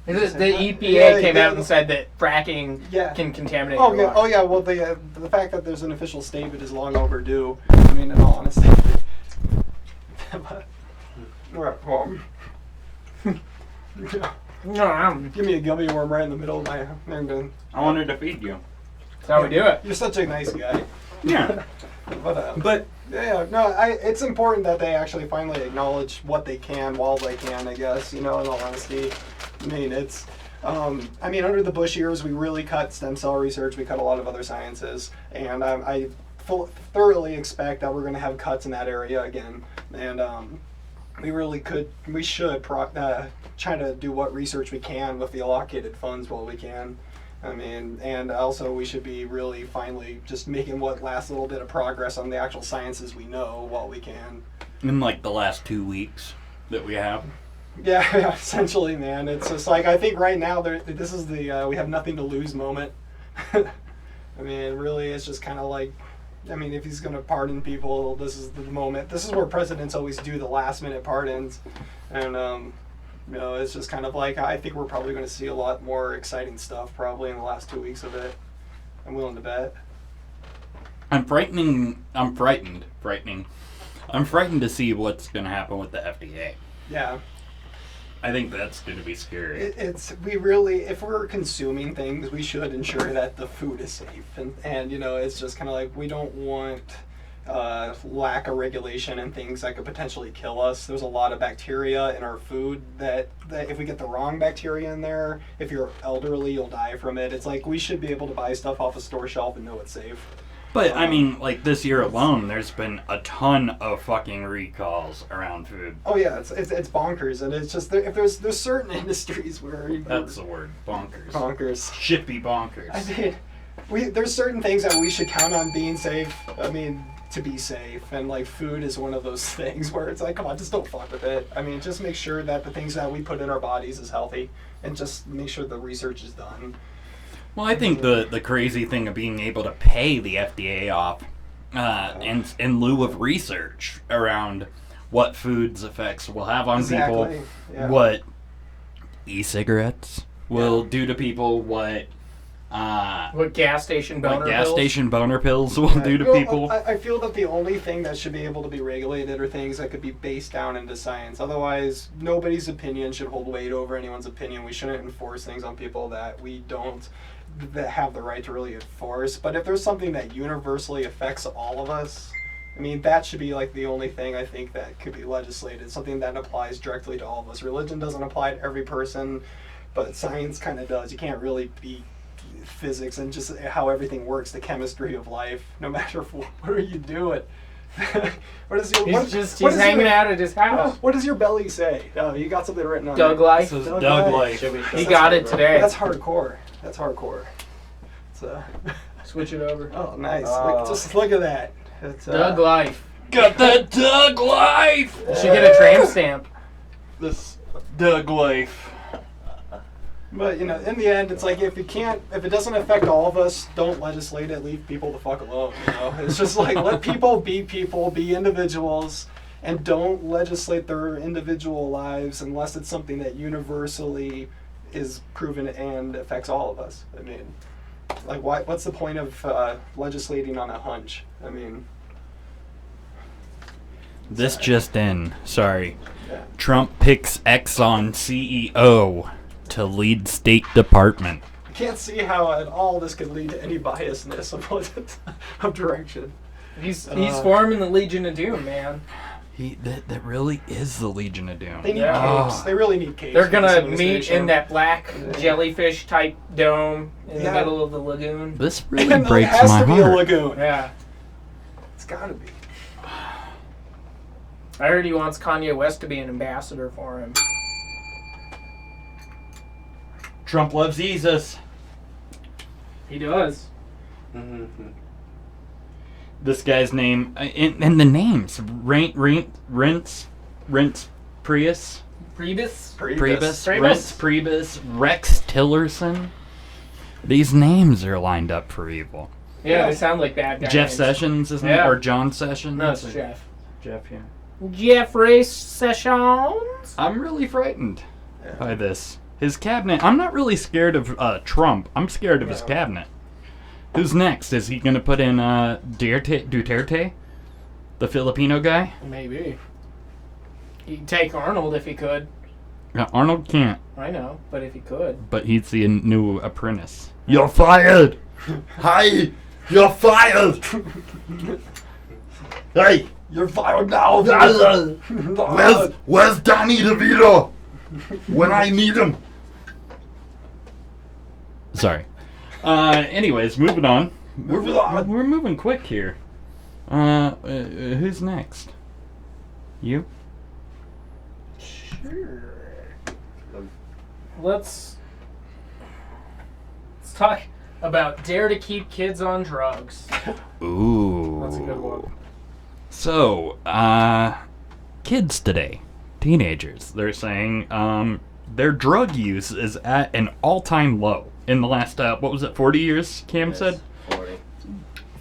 The EPA Yeah, came yeah. out and said that fracking Yeah. can contaminate Oh your yeah, water. Well, the fact that there's an official statement is long overdue. I mean, in all honesty. Give me a gummy worm right in the middle of my. I wanted to feed you. That's how we do it. You're such a nice guy. Yeah. But it's important that they actually finally acknowledge what they can while they can. I guess in all honesty. I mean, it's. Under the Bush years, we really cut stem cell research. We cut a lot of other sciences, and I thoroughly expect that we're going to have cuts in that area again. And we should try to do what research we can with the allocated funds while we can. I mean, and also we should be really finally just making what last little bit of progress on the actual sciences we know while we can. In like the last 2 weeks that we have. Yeah, essentially, man. It's just like, I think right now this is the we have nothing to lose moment. I mean, really, it's just kind of like, if he's going to pardon people, this is the moment. This is where presidents always do the last minute pardons. And, it's just kind of like, I think we're probably going to see a lot more exciting stuff probably in the last 2 weeks of it. I'm willing to bet. I'm frightened to see what's going to happen with the FDA. Yeah. I think that's going to be scary. If we're consuming things, we should ensure that the food is safe. And it's just kind of like, we don't want lack of regulation and things that could potentially kill us. There's a lot of bacteria in our food that if we get the wrong bacteria in there, if you're elderly, you'll die from it. It's like, we should be able to buy stuff off a store shelf and know it's safe. But, like this year alone, there's been a ton of fucking recalls around food. Oh yeah, it's bonkers, and it's just if there's certain industries where That's the word, bonkers. Bonkers. Shippy bonkers. I mean, there's certain things that we should count on being safe. I mean, to be safe, and like food is one of those things where it's like, come on, just don't fuck with it. I mean, just make sure that the things that we put in our bodies is healthy, and just make sure the research is done. Well, I think the crazy thing of being able to pay the FDA off in lieu of research around what foods effects will have on people, Yeah. what e-cigarettes will do to people, what What gas station boner what gas pills? station boner pills will do to Well, people. I feel that the only thing that should be able to be regulated are things that could be based down into science. Otherwise, nobody's opinion should hold weight over anyone's opinion. We shouldn't enforce things on people that we don't that have the right to really enforce. But if there's something that universally affects all of us, I mean, that should be like the only thing I think that could be legislated. Something that applies directly to all of us. Religion doesn't apply to every person, but science kind of does. You can't really beat physics and just how everything works, the chemistry of life, no matter what are you doing. He's hanging out at his house. What does your belly say? Oh, you got something written on Doug there. Life. This is Doug Life. He got it today. That's hardcore. That's hardcore. It's, Switch it over. oh, nice. Just look at that. It's, Doug Life. Got that Doug Life! You should get a tramp stamp. This Doug Life. But in the end, it's like if it doesn't affect all of us, don't legislate it. Leave people the fuck alone. It's just like let people, be individuals, and don't legislate their individual lives unless it's something that universally is proven and affects all of us. I mean, like what's the point of legislating on a hunch? I mean, This just in. Sorry. yeah. Trump picks Exxon CEO to lead State Department. I can't see how at all this could lead to any biasness of direction. He's forming the Legion of Doom, man. That really is the Legion of Doom. They need Yeah. capes. They really need capes. They're for this gonna meet administration. in that black jellyfish type dome in the Yeah. middle of the lagoon. This really And breaks it has my to be a heart. lagoon. Yeah. It's gotta be. I heard he wants Kanye West to be an ambassador for him. Trump loves Jesus. He does. This guy's name, and the names, Rents Prius, Priebus, Rex Tillerson. These names are lined up for evil. Yeah, they sound like bad guys. Jeff Sessions, isn't it? Yeah. Or John Sessions? No, it's Jeff. Jeff, yeah. Jeffrey Sessions? I'm really frightened by this. His cabinet. I'm not really scared of Trump. I'm scared of his cabinet. Who's next? Is he going to put in Duterte? The Filipino guy? Maybe. He'd take Arnold if he could. Arnold can't, I know, but if he could. but he's the new apprentice. You're fired! Hi! You're fired! Hey! You're fired now! Where's Danny DeVito? When I need him. Sorry. Anyways, moving on. We're moving quick here. Who's next? You? Sure. Let's talk about Dare to Keep Kids on Drugs. Ooh. That's a good one. So, kids today, teenagers, they're saying their drug use is at an all-time low in the last, 40 years, Cam said? 40.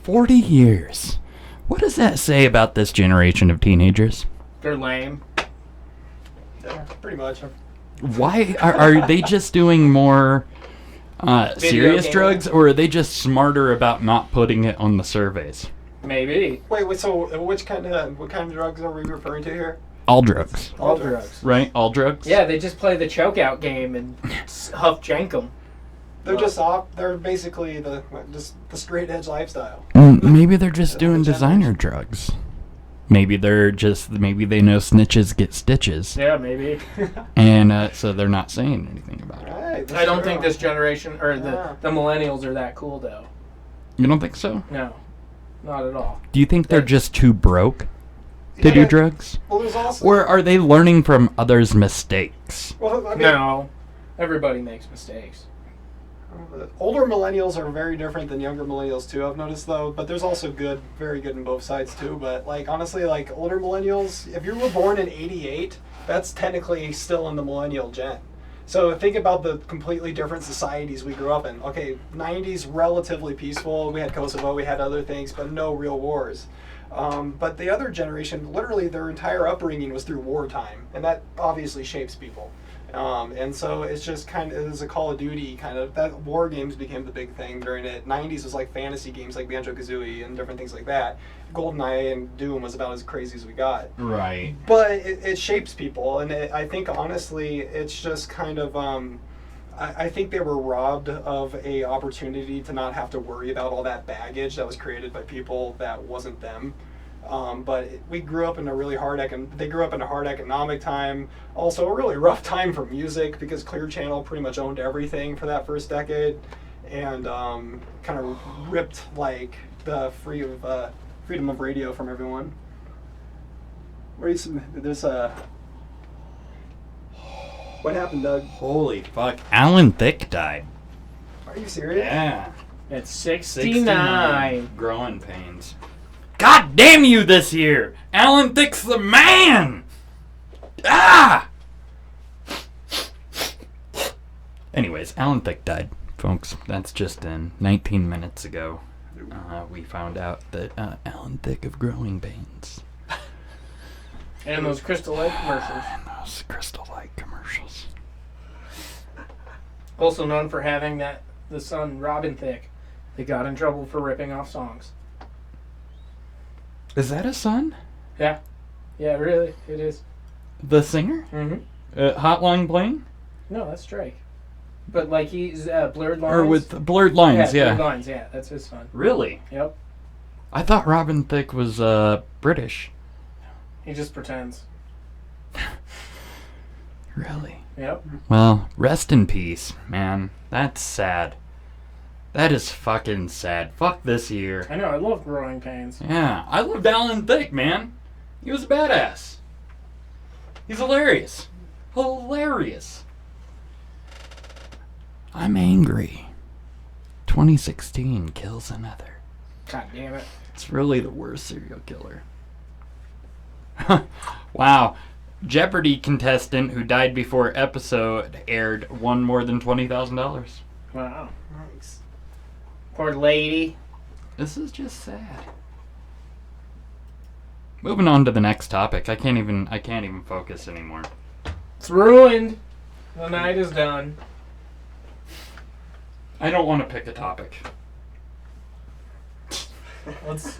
40 years. What does that say about this generation of teenagers? They're lame. Yeah, pretty much. Why are they just doing more serious gaming. drugs, or are they just smarter about not putting it on the surveys? Maybe. Wait. So, what kind of drugs are we referring to here? All drugs, All drugs. right? All drugs. Yeah, they just play the choke-out game and huff jank 'em. They're just off. They're basically the straight edge lifestyle. Maybe they're just doing designer drugs. Maybe they know snitches get stitches, Yeah, maybe. and so they're not saying anything about it. Right, I don't think this generation, or the millennials are that cool, though. You don't think so? No. Not at all. Do you think they're just too broke to do drugs? Well, there's also. Or are they learning from others' mistakes? Well, I mean, No. Everybody makes mistakes. older millennials are very different than younger millennials too. I've noticed though, but there's also very good in both sides too. But like honestly, like older millennials, if you were born in '88, that's technically still in the millennial gen. So think about the completely different societies we grew up in. Okay, 90s relatively peaceful. We had Kosovo, we had other things, but no real wars. But the other generation, literally their entire upbringing was through wartime, and that obviously shapes people. And so it's just kind of, it was a Call of Duty kind of, that war games became the big thing during it. 90s was like fantasy games like Banjo-Kazooie and different things like that. GoldenEye and Doom was about as crazy as we got. Right. But it shapes people, and I think honestly it's just kind of, I think they were robbed of a opportunity to not have to worry about all that baggage that was created by people that wasn't them. But we grew up in a really hard they grew up in a hard economic time. Also a really rough time for music because Clear Channel pretty much owned everything for that first decade, and kind of ripped like the freedom of radio from everyone. There's a. What happened, Doug? Holy fuck. Alan Thicke died. Are you serious? Yeah. At 69. Growing pains. God damn you this year! Alan Thicke's the man! Ah! Anyways, Alan Thicke died, folks. That's just in 19 minutes ago. We found out that Alan Thicke of Growing Pains. And those Crystal Lake commercials. And those Crystal Lake commercials. Also known for having the son Robin Thicke. They got in trouble for ripping off songs. Is that a son? Yeah. Yeah, really. It is. The singer? Mm-hmm. Hotline Bling? No, that's Drake. But like he's Blurred Lines. Or with Blurred Lines, yeah. Blurred Lines, yeah. That's his son. Really? Yep. I thought Robin Thicke was British. He just pretends. Really? Yep. Well, rest in peace, man. That's sad. That is fucking sad. Fuck this year. I know, I love Growing Pains. Yeah, I loved Alan Thicke, man. He was a badass. He's hilarious. Hilarious. I'm angry. 2016 kills another. God damn it. It's really the worst serial killer. Wow. Jeopardy contestant who died before episode aired won more than $20,000. Wow. Nice. Poor lady. This is just sad. Moving on to the next topic. I can't even focus anymore. It's ruined. The night is done. I don't want to pick a topic. Let's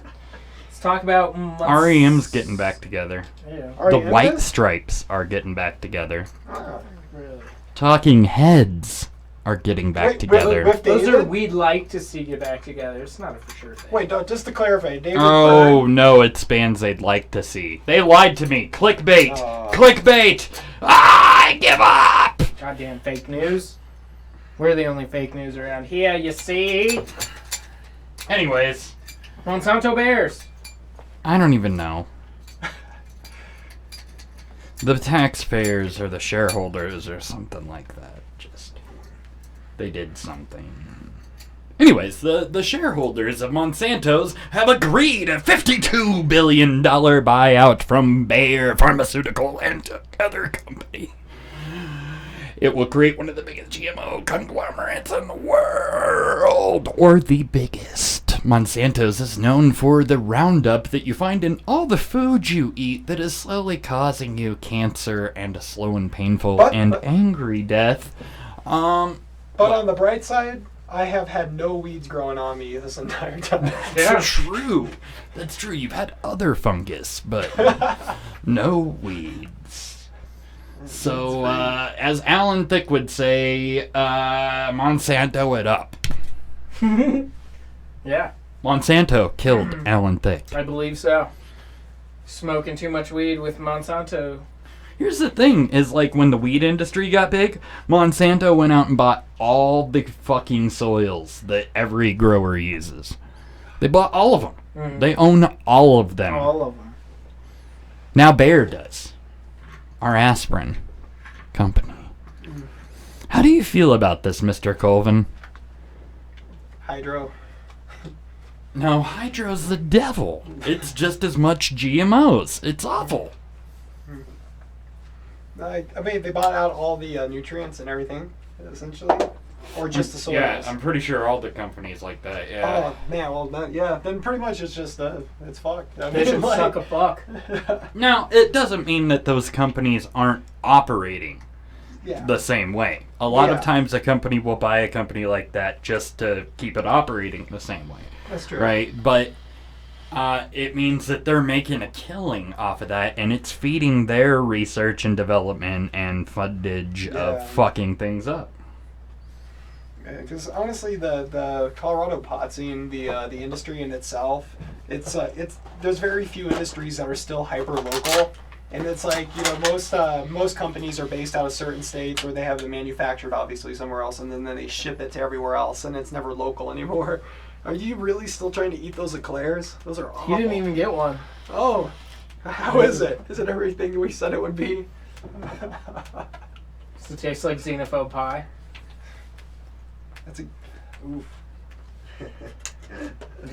talk about REM's getting back together. Yeah. The REM White is? Stripes are getting back together. Oh. Really. Talking Heads are getting back Wait, together. with Those David? are we'd like to see get back together. It's not a for sure thing. Wait, just to clarify, David Oh Byrne. no, it's bands they'd like to see. They lied to me. Clickbait. Oh. Clickbait. I give up. Goddamn fake news. We're the only fake news around here, you see. Anyways, Monsanto Bears. I don't even know. The taxpayers or the shareholders or something like that. Just, they did something. Anyways, the shareholders of Monsanto's have agreed a $52 billion buyout from Bayer Pharmaceutical and other company. It will create one of the biggest GMO conglomerates in the world, or the biggest. Monsanto's is known for the Roundup that you find in all the food you eat that is slowly causing you cancer and a slow and painful and angry death. But on the bright side, I have had no weeds growing on me this entire time. That's true. That's true. You've had other fungus, but no weeds. So, as Alan Thicke would say, Monsanto it up. Yeah, Monsanto killed Alan Thicke. I believe so. Smoking too much weed with Monsanto. Here's the thing, is like when the weed industry got big, Monsanto went out and bought all the fucking soils that every grower uses. They bought all of them. Mm. They own all of them. All of them. Now Bayer does. Our aspirin company. How do you feel about this, Mr. Colvin? Hydro. No, Hydro's the devil. It's just as much GMOs. It's awful. I mean, they bought out all the nutrients and everything, essentially. Or just the soils. Yeah, I'm pretty sure all the companies like that, yeah. Oh, man, well, then pretty much it's just, it's fucked. I They should like- suck a fuck. Now, it doesn't mean that those companies aren't operating. the same way. A lot Yeah. of times a company will buy a company like that just to keep it operating the same way. That's true. Right? But it means that they're making a killing off of that, and it's feeding their research and development and fundage of fucking things up. Because honestly, the Colorado pot scene, the industry in itself, it's there's very few industries that are still hyper local, and it's like, you know, most companies are based out of certain states, or they have it manufactured obviously somewhere else, and then they ship it to everywhere else, and it's never local anymore. Are you really still trying to eat those eclairs? Those are awful. You didn't even get one. Oh, how is it? Is it everything we said it would be? Does it taste like xenophobe pie? That's a oof.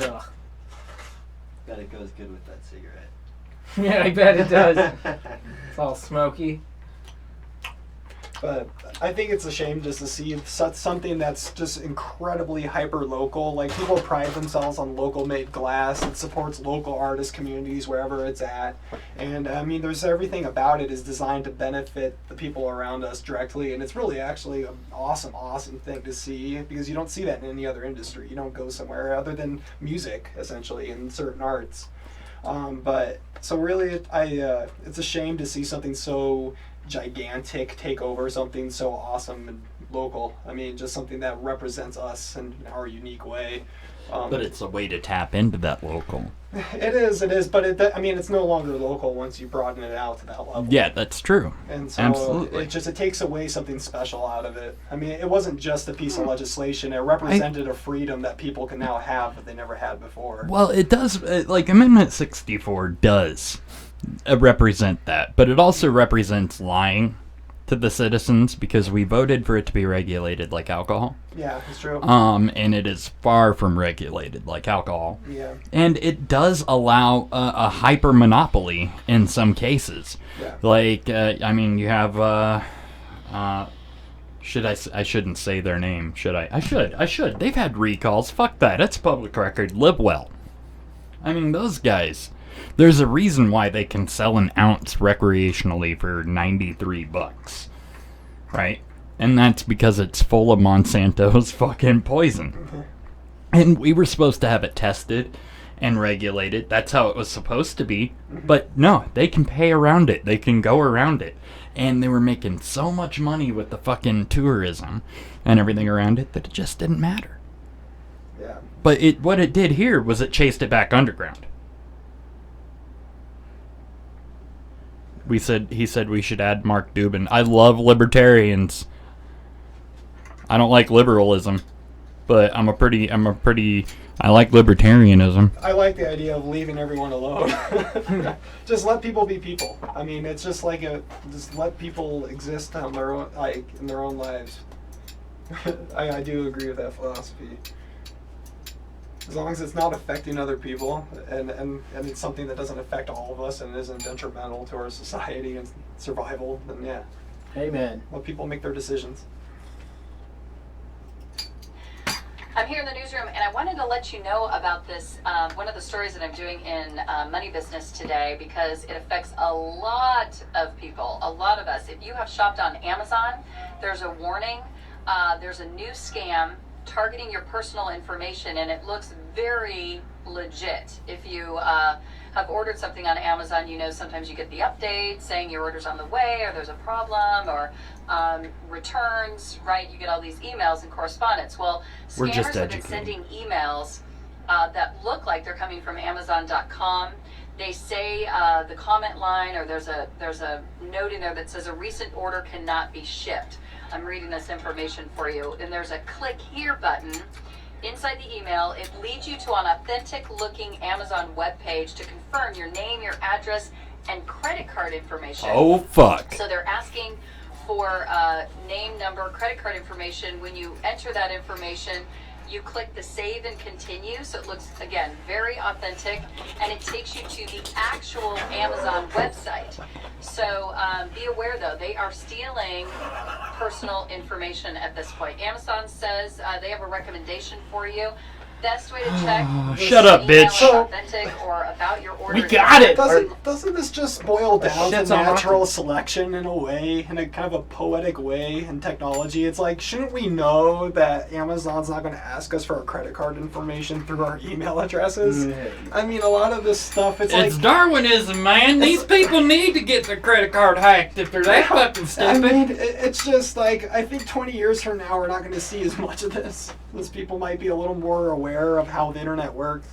Ugh. Bet it goes good with that cigarette. Yeah, I bet it does. It's all smoky. But I think it's a shame just to see something that's just incredibly hyper local. Like, people pride themselves on local made glass. It supports local artist communities wherever it's at. And I mean, there's everything about it is designed to benefit the people around us directly. And it's really actually an awesome thing to see, because you don't see that in any other industry. You don't go somewhere other than music, essentially, and certain arts. But so really, it's a shame to see something so gigantic take over something so awesome and local. I mean, just something that represents us in our unique way. But it's a way to tap into that local. It is, but I mean, it's no longer local once you broaden it out to that level. Yeah, that's true. And so Absolutely. it takes away something special out of it. I mean, it wasn't just a piece of legislation. It represented a freedom that people can now have that they never had before. Well, it does, like, Amendment 64 does represent that, but it also represents lying to the citizens, because we voted for it to be regulated like alcohol. Yeah, it's true. And it is far from regulated like alcohol. Yeah. And it does allow a hyper monopoly in some cases. Yeah. Like, I mean, you have, I shouldn't say their name, should I? I should. They've had recalls. Fuck that. It's public record. Live well. I mean, those guys. There's a reason why they can sell an ounce recreationally for $93, right? And that's because it's full of Monsanto's fucking poison. And we were supposed to have it tested and regulated. That's how it was supposed to be. But no, they can pay around it. They can go around it. And they were making so much money with the fucking tourism and everything around it that it just didn't matter. Yeah. But what it did here was it chased it back underground. He said we should add Mark Dubin. I love libertarians. I don't like liberalism, but I like libertarianism. I like the idea of leaving everyone alone. Just let people be people. I mean, it's just like just let people exist on their own, like, in their own lives. I do agree with that philosophy. As long as it's not affecting other people, and it's something that doesn't affect all of us and isn't detrimental to our society and survival, then yeah. Amen. Let people make their decisions. I'm here in the newsroom, and I wanted to let you know about this, one of the stories that I'm doing in Money Business today, because it affects a lot of people, a lot of us. If you have shopped on Amazon, there's a warning. There's a new scam targeting your personal information, and it looks very legit. If you have ordered something on Amazon, you know sometimes you get the update saying your order's on the way, or there's a problem, or returns, right? You get all these emails and correspondence. Well, scammers have been sending emails that look like they're coming from Amazon.com. They say the comment line, or there's a note in there that says a recent order cannot be shipped. I'm reading this information for you, and there's a click here button inside the email. It leads you to an authentic looking Amazon webpage to confirm your name, your address, and credit card information. Oh, fuck. So they're asking for name, number, credit card information. When you enter that information, you click the save and continue, so it looks, again, very authentic, and it takes you to the actual Amazon website. So be aware, though, they are stealing personal information at this point. Amazon says they have a recommendation for you. best way to check. Shut up, bitch. Authentic or about your order. We got it. Doesn't this just boil down to shit's on natural market. selection in a way, in a kind of a poetic way in technology? It's like, shouldn't we know that Amazon's not going to ask us for our credit card information through our email addresses? I mean, a lot of this stuff, it's like... It's Darwinism, man. These people need to get their credit card hacked if they're that fucking stupid. I mean, it's just like, I think 20 years from now, we're not going to see as much of this. Those people might be a little more aware of how the internet works.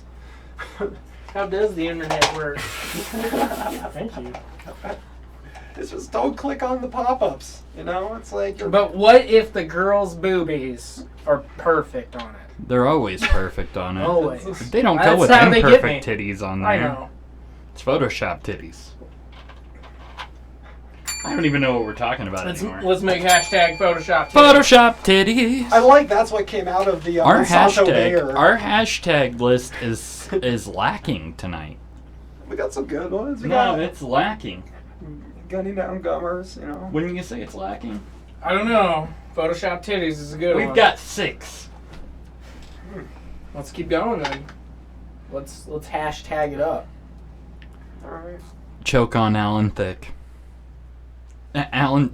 How does the internet work? Thank you. It's just don't click on the pop-ups, you know? It's like... But what if the girl's boobies are perfect on it? They're always perfect on it. Always. They don't go That's with how they get imperfect me. titties on there. I know. It's Photoshop titties. I don't even know what we're talking about anymore. Let's make hashtag Photoshop. Photoshop titties. I like that's what came out of the Monsanto Bayer. Our hashtag list is lacking tonight. We got some good ones. It's lacking. Gunning down gummers, you know. Wouldn't you say it's lacking? I don't know. Photoshop titties is a good one. We've got 6. Let's keep going then. Let's hashtag it up. All right. Choke on Alan Thick.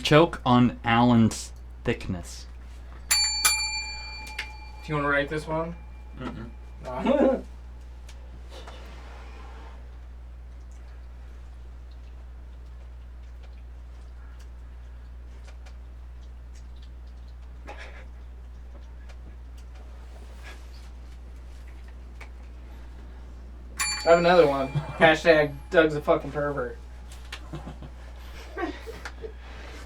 Choke on Alan's thickness. Do you want to write this one? No. I have another one. Hashtag Doug's a fucking pervert.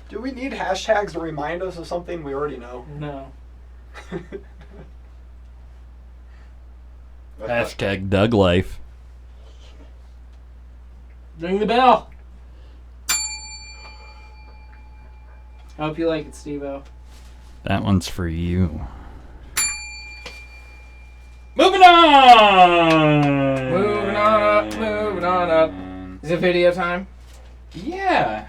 Do we need hashtags to remind us of something we already know? No. Hashtag Doug Life. Ring the bell. I hope you like it, Steve-O. That one's for you. Moving on! Moving on up, moving on up. Is it video time? Yeah.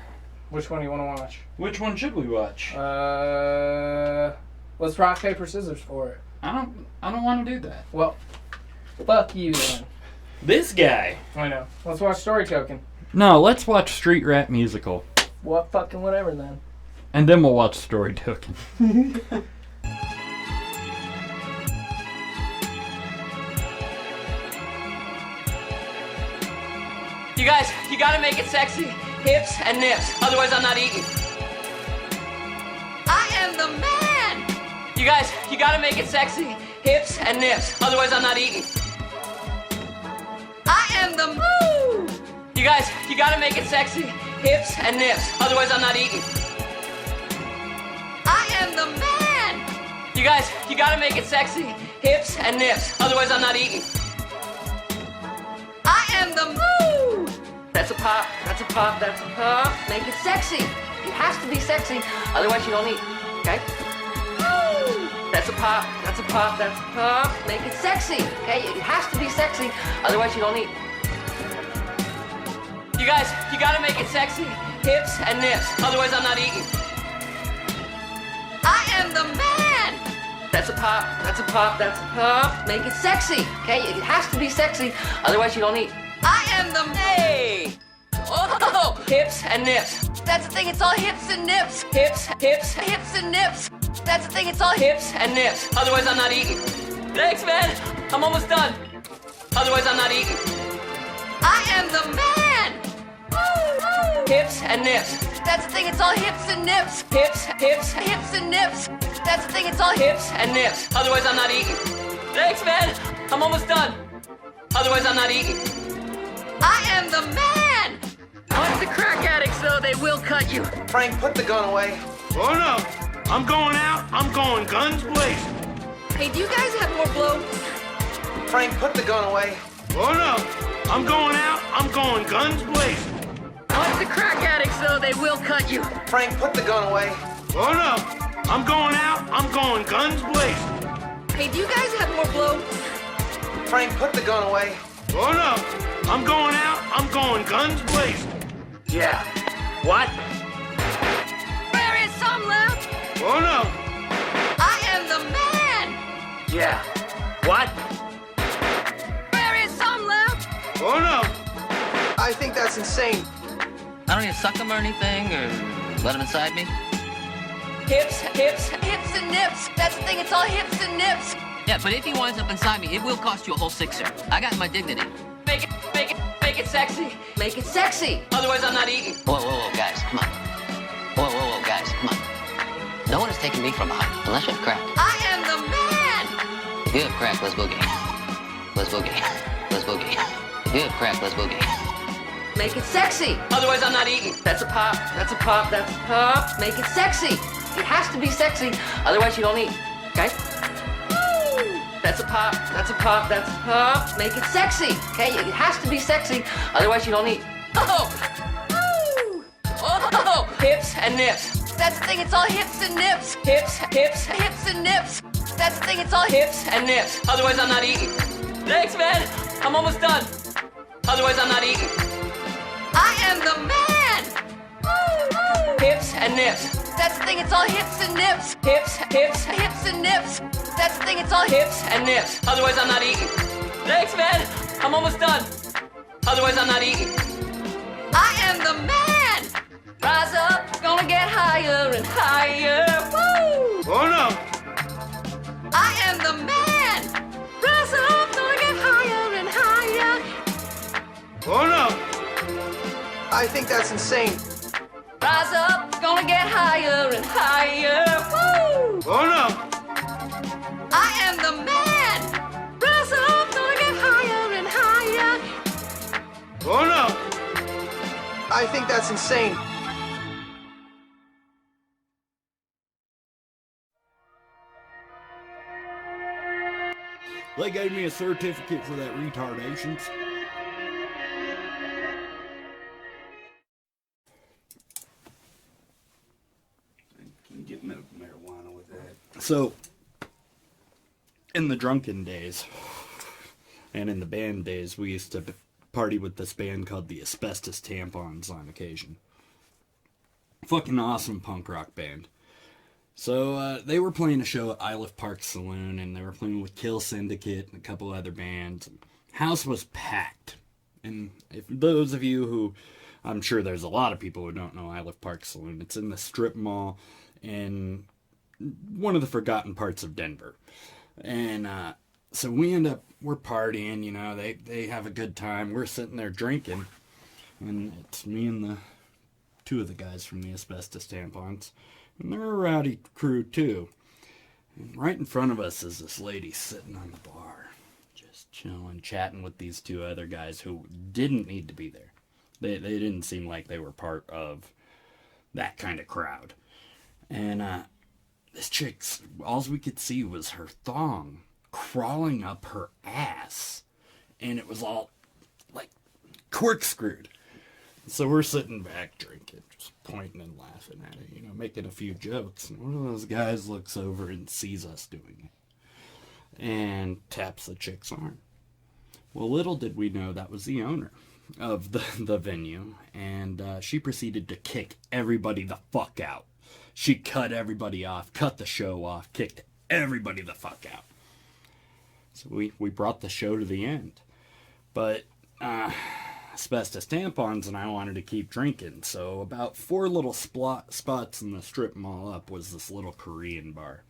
Which one do you want to watch? Which one should we watch? Let's rock, paper, scissors for it. I don't want to do that. Well, fuck you then. This guy. I know. Let's watch Story Token. No, let's watch Street Rat Musical. What fucking whatever then. And then we'll watch Story Token. You guys, you gotta make it sexy. Hips and nips, otherwise I'm not eating. I am the man! You guys, you gotta make it sexy. Hips and nips, otherwise I'm not eating. I am the move! You guys, you gotta make it sexy. Hips and nips, otherwise I'm not eating. I am the man! You guys, you gotta make it sexy. Hips and nips, otherwise I'm not eating. I am the move! That's a pop, that's a pop, that's a pop. Make it sexy. It has to be sexy, otherwise you don't eat. Okay? Woo! That's a pop, that's a pop, that's a pop. Make it sexy. Okay? It has to be sexy, otherwise you don't eat. You guys, you gotta make it sexy. Hips and nips, otherwise I'm not eating. I am the man! That's a pop, that's a pop, that's a pop. Make it sexy. Okay? It has to be sexy, otherwise you don't eat. I am the hey! Oh! Hips and nips. That's the thing, it's all hips and nips. Hips, hips, hips and nips. That's the thing, it's all hips and nips. Otherwise I'm not eating. Thanks, man. I'm almost done. Otherwise I'm not eating. I am the man! Woo! Hips and nips. That's the thing, it's all hips and nips. Hips, hips, hips and nips. That's the thing, it's all hips and nips. Otherwise I'm not eating. Thanks, man. I'm almost done. Otherwise I'm not eating. I am the man! Fuck the crack addicts, though, they will cut you. Frank, put the gun away. Oh no, I'm going out. I'm going guns blazing. Hey, do you guys have more blow? Frank, put the gun away. Oh no, I'm going out. I'm going guns blazing. Fuck the crack addicts, though, they will cut you. Frank, put the gun away. Oh no, I'm going out. I'm going guns blazing. Hey, do you guys have more blow? Frank, put the gun away. Oh no, I'm going out. I'm going guns blazing. Yeah. What? There is some left. Oh no. I am the man. Yeah. What? Oh no! I think that's insane. I don't need to suck him or anything, or let him inside me. Hips and nips. That's the thing, it's all hips and nips. Yeah, but if he winds up inside me, it will cost you a whole sixer. I got my dignity. Make it sexy. Make it sexy. Otherwise, I'm not eating. Whoa, guys, come on. Whoa, guys, come on. No one is taking me from behind, unless you have crack. I am the man. If you have crack, let's boogie. Let's boogie. Let's boogie. If you have crack, let's boogie. Make it sexy. Otherwise, I'm not eating. That's a pop. That's a pop. That's a pop. Make it sexy. It has to be sexy. Otherwise, you don't eat. Okay? That's a pop. That's a pop. That's a pop. Make it sexy. Okay? It has to be sexy. Otherwise, you don't eat. Oh! Hips and nips. That's the thing, it's all hips and nips. Hips and nips. That's the thing, it's all hips and nips. Otherwise, I'm not eating. Thanks, man. I'm almost done. Otherwise, I'm not eating. I am the man. Hips and nips. That's the thing, it's all hips and nips. Hips and nips. That's the thing, it's all hips and nips. Otherwise, I'm not eating. Thanks, man. I'm almost done. Otherwise, I'm not eating. I am the man. Rise up, gonna get higher and higher. Woo! Oh no! I am the man. Rise up, gonna get higher and higher. Oh no! I think that's insane. Rise up, gonna get higher and higher. Woo! Oh no! I am the man. Rise up, gonna get higher and higher. Oh no! I think that's insane. They gave me a certificate for that retardations. Can you get marijuana with that? So, in the drunken days, and in the band days, we used to party with this band called the Asbestos Tampons on occasion. Fucking awesome punk rock band. So, they were playing a show at Iliff Park Saloon, and they were playing with Kill Syndicate and a couple other bands. House was packed. And if those of you who, I'm sure there's a lot of people who don't know Iliff Park Saloon, it's in the strip mall in one of the forgotten parts of Denver. And, so we're partying, you know, they have a good time. We're sitting there drinking, and it's me and the two of the guys from the Asbestos Tampons. And they're a rowdy crew, too. And right in front of us is this lady sitting on the bar, just chilling, chatting with these two other guys who didn't need to be there. They didn't seem like they were part of that kind of crowd. And this chick's, all we could see was her thong crawling up her ass. And it was all, like, corkscrewed. So we're sitting back drinking, just pointing and laughing at it, you know, making a few jokes. And one of those guys looks over and sees us doing it and taps the chick's arm. Well, little did we know that was the owner of the venue, and she proceeded to kick everybody the fuck out. She cut everybody off, cut the show off, kicked everybody the fuck out. So we brought the show to the end. But, Asbestos Tampons and I wanted to keep drinking, so about 4 little spots in the strip mall up was this little Korean bar.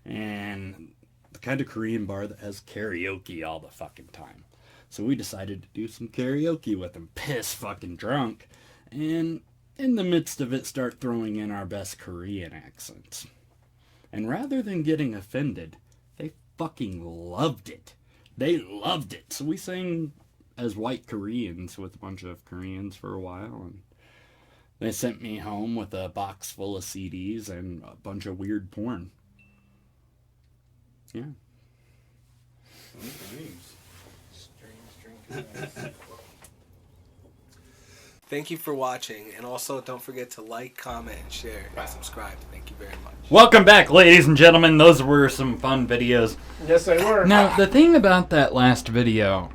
And the kind of Korean bar that has karaoke all the fucking time. So we decided to do some karaoke with them, piss fucking drunk, and in the midst of it start throwing in our best Korean accents. And rather than getting offended, they fucking loved it. They loved it. So we sang as white Koreans with a bunch of Koreans for a while, and they sent me home with a box full of CDs and a bunch of weird porn. Yeah. Thank you for watching, and also don't forget to like, comment, and share, and subscribe. Thank you very much. Welcome back, ladies and gentlemen. Those were some fun videos. Yes, they were. Now, the thing about that last video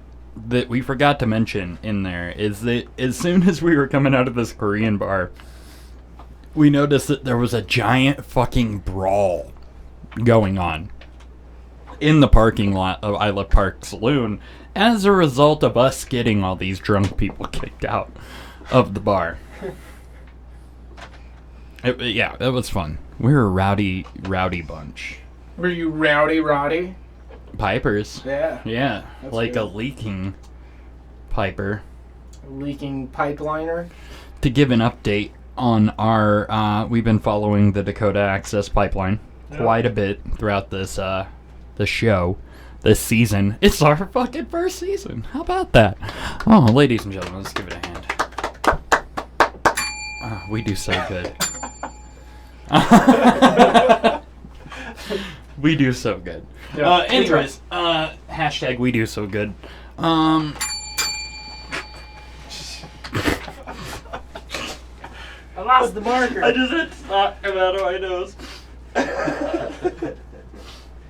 that we forgot to mention in there is that as soon as we were coming out of this Korean bar, we noticed that there was a giant fucking brawl going on. in the parking lot of I Love Park Saloon as a result of us getting all these drunk people kicked out of the bar. Yeah, it was fun. We were a rowdy bunch. Were you rowdy? Pipers. Yeah. Yeah, That's like good. a leaking piper. A leaking pipeliner. To give an update on our, we've been following the Dakota Access Pipeline quite a bit throughout this show, this season. It's our fucking first season. How about that? Oh, ladies and gentlemen, let's give it a hand. We do so good. We do so good. Yeah, Anyways, hashtag we do so good. I lost the marker. I just had snot come out of my nose.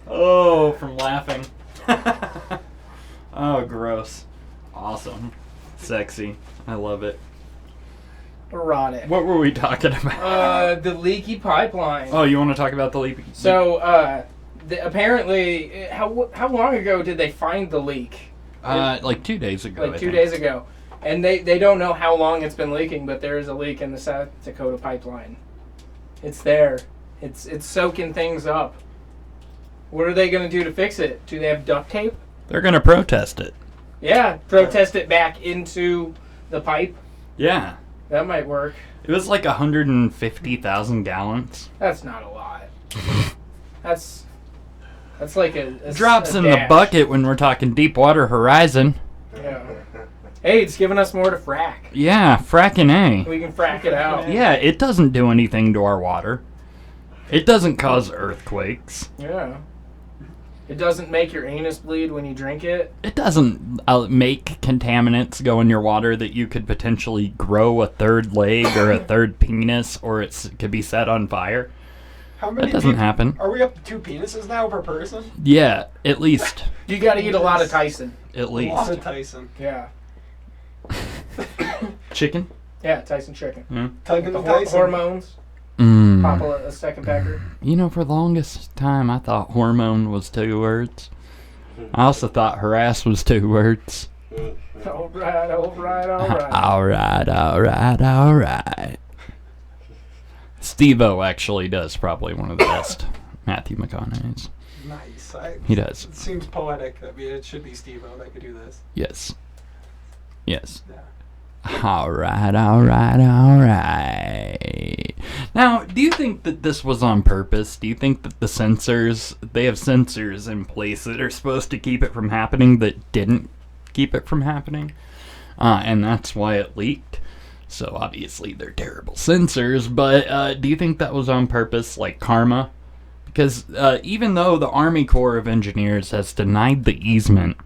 Oh, from laughing. Oh, gross. Awesome. Sexy. I love it. Erotic. What were we talking about? The leaky pipeline. Oh, you want to talk about the leak? So, apparently, how long ago did they find the leak? Like 2 days ago. Like I 2 think. days ago. And they don't know how long it's been leaking, but there is a leak in the South Dakota pipeline. It's there. It's soaking things up. What are they going to do to fix it? Do they have duct tape? They're going to protest it. Yeah, protest it back into the pipe. Yeah. That might work. It was like 150,000 gallons. That's not a lot. That's like a Drops a in dash. the bucket when we're talking Deepwater Horizon. Yeah. Hey, it's giving us more to frack. Yeah, fracking A. We can frack it out. Yeah, it doesn't do anything to our water. It doesn't cause earthquakes. Yeah. It doesn't make your anus bleed when you drink it. It doesn't make contaminants go in your water that you could potentially grow a third leg or a third penis, or it could be set on fire. How many That doesn't happen. Are we up to 2 penises now per person? Yeah, at least. You gotta eat a lot of Tyson. At A lot least. of Tyson. Yeah. Chicken? Yeah, Tyson chicken. Yeah. Tugging The the Tyson. hormones. Mm. Pop a second pecker. You know, for the longest time, I thought hormone was 2 words. I also thought harass was 2 words. Alright. Alright. Steve-O actually does probably one of the best Matthew McConaughey's. Nice. He does. It seems poetic. I mean, it should be Steve-O that could do this. Yes. Yes. Yeah. Alright. Now, do you think that this was on purpose? Do you think that the sensors, they have sensors in place that are supposed to keep it from happening that didn't keep it from happening? And that's why it leaked? So obviously they're terrible sensors, but do you think that was on purpose, like karma? Because even though the Army Corps of Engineers has denied the easement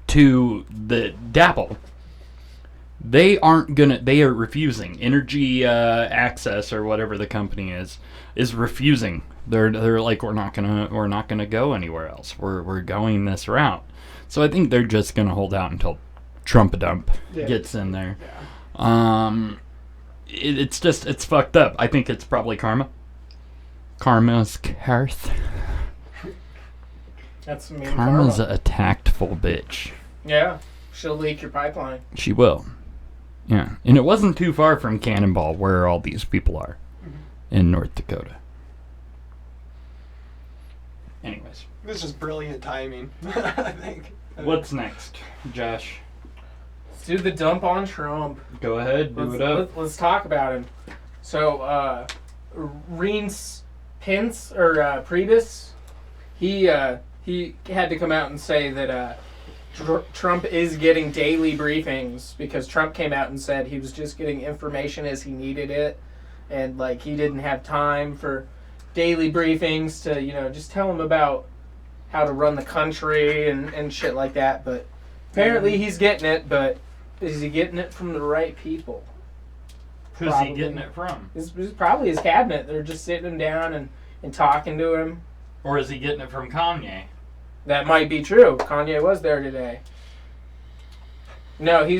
to the DAPL, they are refusing. Energy Access, or whatever the company is refusing. They're like, we're not gonna go anywhere else. We're going this route. So I think they're just gonna hold out until Trump-a-dump gets in there. Yeah. It's fucked up. I think it's probably karma. Karma's curse. That's mean Karma's karma. a tactful bitch. Yeah. She'll leak your pipeline. She will. Yeah. And it wasn't too far from Cannonball, where all these people are in North Dakota. Anyways. This is brilliant timing, I think. What's next, Josh? Let's do the dump on Trump. Go ahead, do it up. Let's talk about him. So, Reince Pence, or Priebus, he had to come out and say that Trump is getting daily briefings, because Trump came out and said he was just getting information as he needed it, and like he didn't have time for daily briefings to, just tell him about how to run the country and shit like that. But apparently he's getting it, but is he getting it from the right people? Who's he getting it from? It's probably his cabinet. They're just sitting him down and talking to him. Or is he getting it from Kanye? That might be true. Kanye was there today. No, he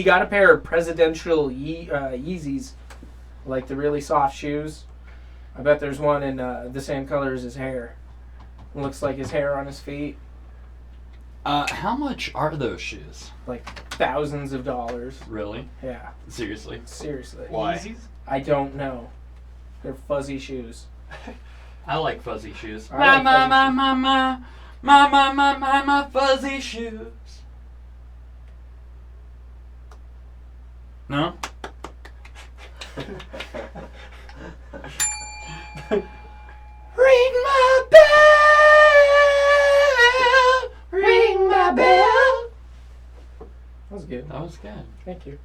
got a pair of presidential Yeezys, like the really soft shoes. I bet there's one in the same color as his hair. Looks like his hair on his feet. How much are those shoes? Like thousands of dollars. Really? Yeah. Seriously? Seriously. Why? I don't know. They're fuzzy shoes. I like fuzzy shoes. I like My fuzzy shoes. No? Ring my bell. Ring my bell. That was good. That was good. Thank you.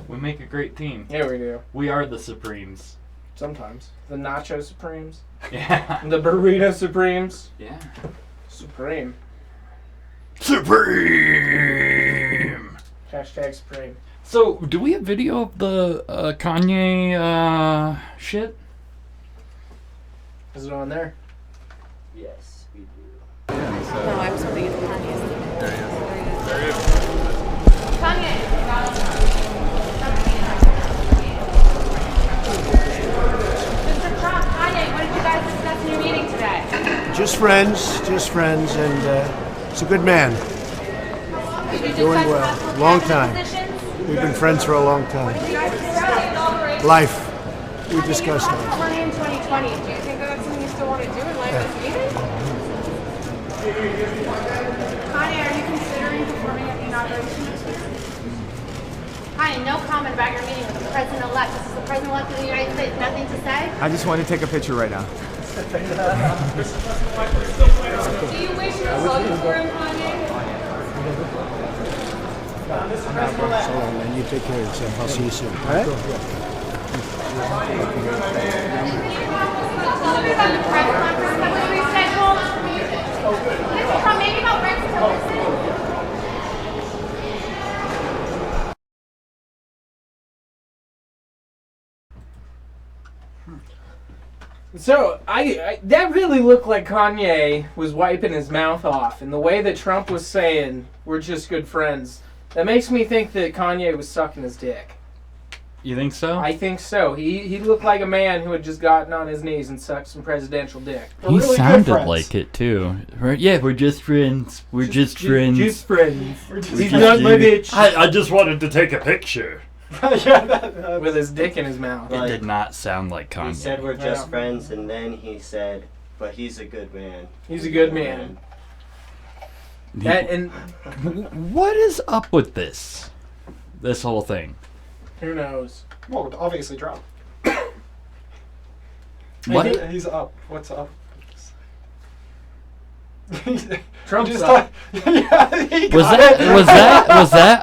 We make a great team. Yeah, we do. We are the Supremes. Sometimes. The Nacho Supremes. Yeah. The Burrito Supremes. Yeah. Supreme. Supreme! Hashtag Supreme. So, do we have video of the Kanye shit? Is it on there? Yes, we do. No, I was hoping it's Kanye's. There he is. Kanye! Mr. Trump, Kanye, what did you guys discuss in your meeting today? Just friends, and he's a good man. Did you Doing discuss well. possible Long cabinet time. positions? We've been friends for a long time. What did you guys discuss? Life. We Kanye, discussed you life. lost money in 2020. Do you think that's something you still want to do in light of this meeting? Kanye, are you considering performing at the inauguration next week? Kanye, no comment about your meeting with the president-elect. This is the president-elect of the United States. Nothing to say? I just want to take a picture right now. Do you wish you were voting for him, Kanye? So long, you take care of yourself. I'll see you soon. All right? Tell me about the press conference that was rescheduled. Mr. Trump, maybe about Rex Tillerson. So, that really looked like Kanye was wiping his mouth off. And the way that Trump was saying, we're just good friends, that makes me think that Kanye was sucking his dick. You think so? I think so. He looked like a man who had just gotten on his knees and sucked some presidential dick. He sounded like it too. Right? Yeah, we're just friends. We're just friends. Just friends. He's not my bitch. I just wanted to take a picture. With his dick in his mouth. It did not sound like Kanye. He said we're just friends, and then he said, but he's a good man. He's a good man. What is up with this? This whole thing. Who knows? Well, obviously Trump. What? He's up. What's up? Trump's just up. Was that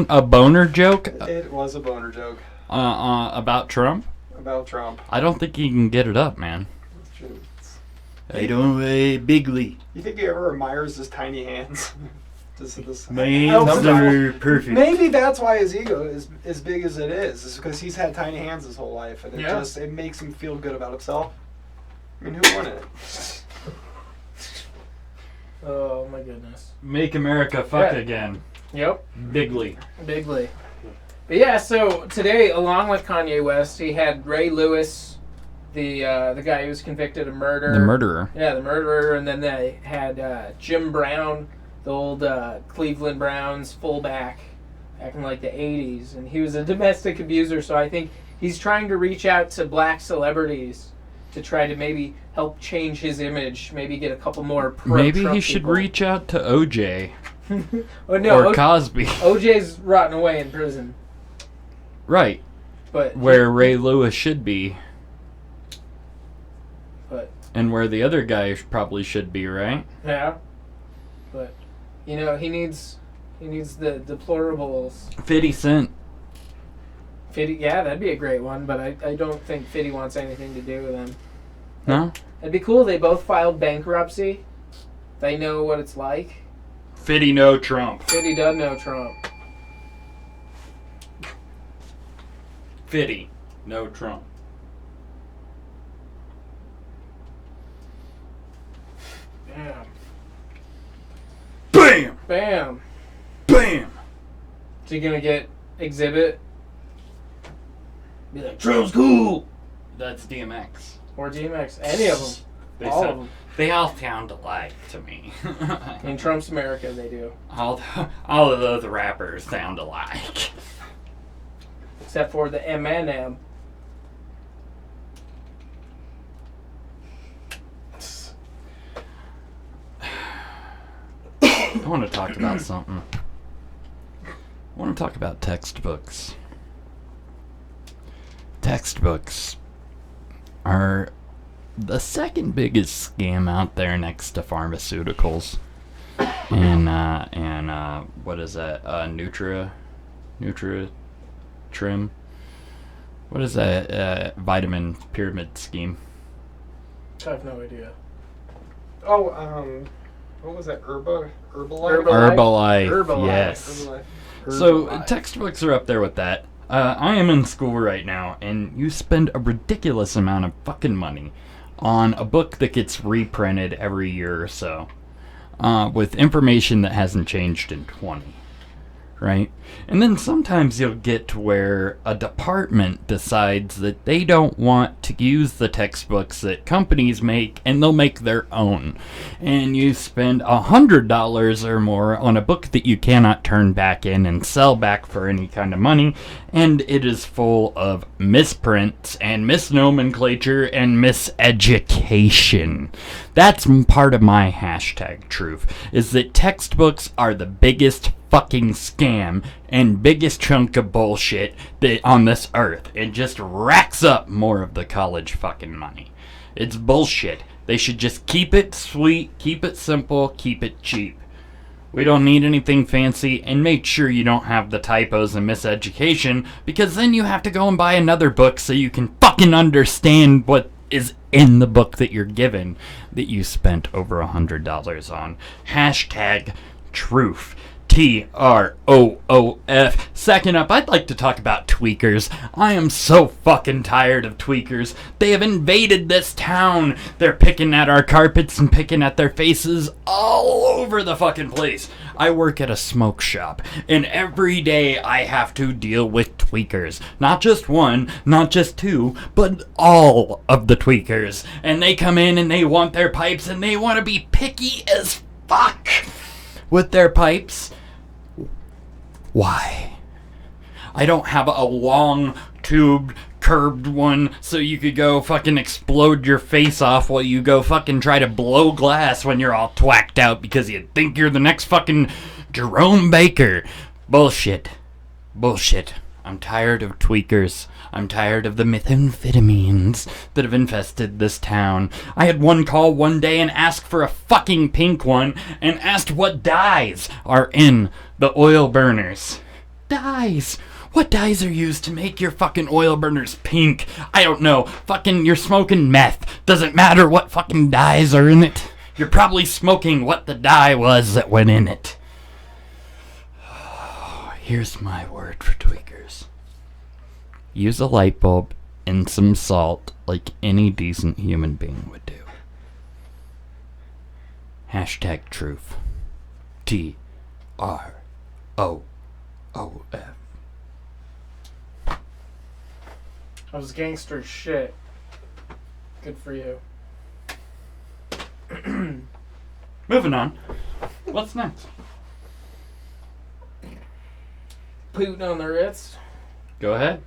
a boner joke? It was a boner joke. About Trump? About Trump. I don't think he can get it up, man. I don't bigly. You think he ever admires his tiny hands? My hands are perfect. Maybe that's why his ego is as big as it is because he's had tiny hands his whole life, and it makes him feel good about himself. I mean, who wanted it? Oh my goodness. Make America fuck again. Yep. Bigly. Bigly. But yeah, so today, along with Kanye West, he had Ray Lewis, the guy who was convicted of murder. The murderer. Yeah, the murderer, and then they had Jim Brown, the old Cleveland Browns fullback, back in like the 80s, and he was a domestic abuser. So I think he's trying to reach out to black celebrities to try to maybe help change his image, maybe get a couple more pro-Trump Maybe he should people. reach out to OJ. Oh, no, or Cosby. OJ's rotting away in prison. Right. But where Ray Lewis should be. But and where the other guy probably should be, right? yeah. But you know, he needs the deplorables. 50 Cent. 50, yeah, that'd be a great one, but I don't think 50 wants anything to do with him. No? It'd be cool. They both filed bankruptcy. They know what it's like. 50 no Trump. 50 does know Trump. 50 no Trump. Bam. Bam! Bam. Bam! Is he gonna get exhibit? Be like, Trump's cool! That's DMX. Or DMX. Any of them. All of them. They all sound alike to me. In Trump's America, they do. All of those rappers sound alike. Except for the Eminem. I want to talk about something. I want to talk about textbooks. Textbooks are the second biggest scam out there next to pharmaceuticals. And what is that? Nutri-Trim? What is that vitamin pyramid scheme? I have no idea. Oh, what was that? Herbalife? Herbalife, yes. Herbalife. So textbooks are up there with that. I am in school right now, and you spend a ridiculous amount of fucking money on a book that gets reprinted every year or so, with information that hasn't changed in 20, right? And then sometimes you'll get to where a department decides that they don't want to use the textbooks that companies make, and they'll make their own. And you spend $100 or more on a book that you cannot turn back in and sell back for any kind of money, and it is full of misprints and misnomenclature and miseducation. That's part of my hashtag truth, is that textbooks are the biggest fucking scam and biggest chunk of bullshit that on this earth. It just racks up more of the college fucking money. It's bullshit. They should just keep it sweet, keep it simple, keep it cheap. We don't need anything fancy, and make sure you don't have the typos and miseducation, because then you have to go and buy another book so you can fucking understand what is in the book that you're given that you spent over $100 on. Hashtag truth. TROOF. Second up, I'd like to talk about tweakers. I am so fucking tired of tweakers. They have invaded this town. They're picking at our carpets and picking at their faces all over the fucking place. I work at a smoke shop, and every day I have to deal with tweakers. Not just one, not just two, but all of the tweakers. And they come in and they want their pipes, and they want to be picky as fuck with their pipes. Why? I don't have a long tubed curved one so you could go fucking explode your face off while you go fucking try to blow glass when you're all twacked out because you think you're the next fucking Jerome Baker. Bullshit. Bullshit. I'm tired of tweakers. I'm tired of the methamphetamines that have infested this town. I had one call one day and asked for a fucking pink one and asked what dyes are in the oil burners. Dyes? What dyes are used to make your fucking oil burners pink? I don't know. Fucking, you're smoking meth. Doesn't matter what fucking dyes are in it. You're probably smoking what the dye was that went in it. Here's my word for tweakers. Use a light bulb and some salt like any decent human being would do. Hashtag truth. TROOF. That was gangster shit. Good for you. Moving on. What's next? Putin on the Ritz. Go ahead.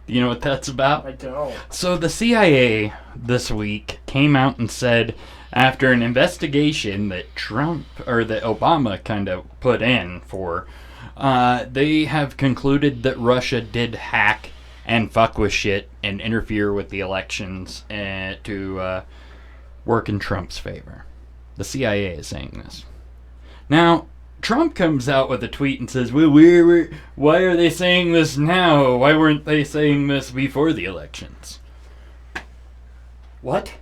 Do you know what that's about? I don't. So the CIA this week came out and said, after an investigation that Obama kind of put in for, they have concluded that Russia did hack and fuck with shit and interfere with the elections to work in Trump's favor. The CIA is saying this. Now, Trump comes out with a tweet and says, well, why are they saying this now? Why weren't they saying this before the elections? What?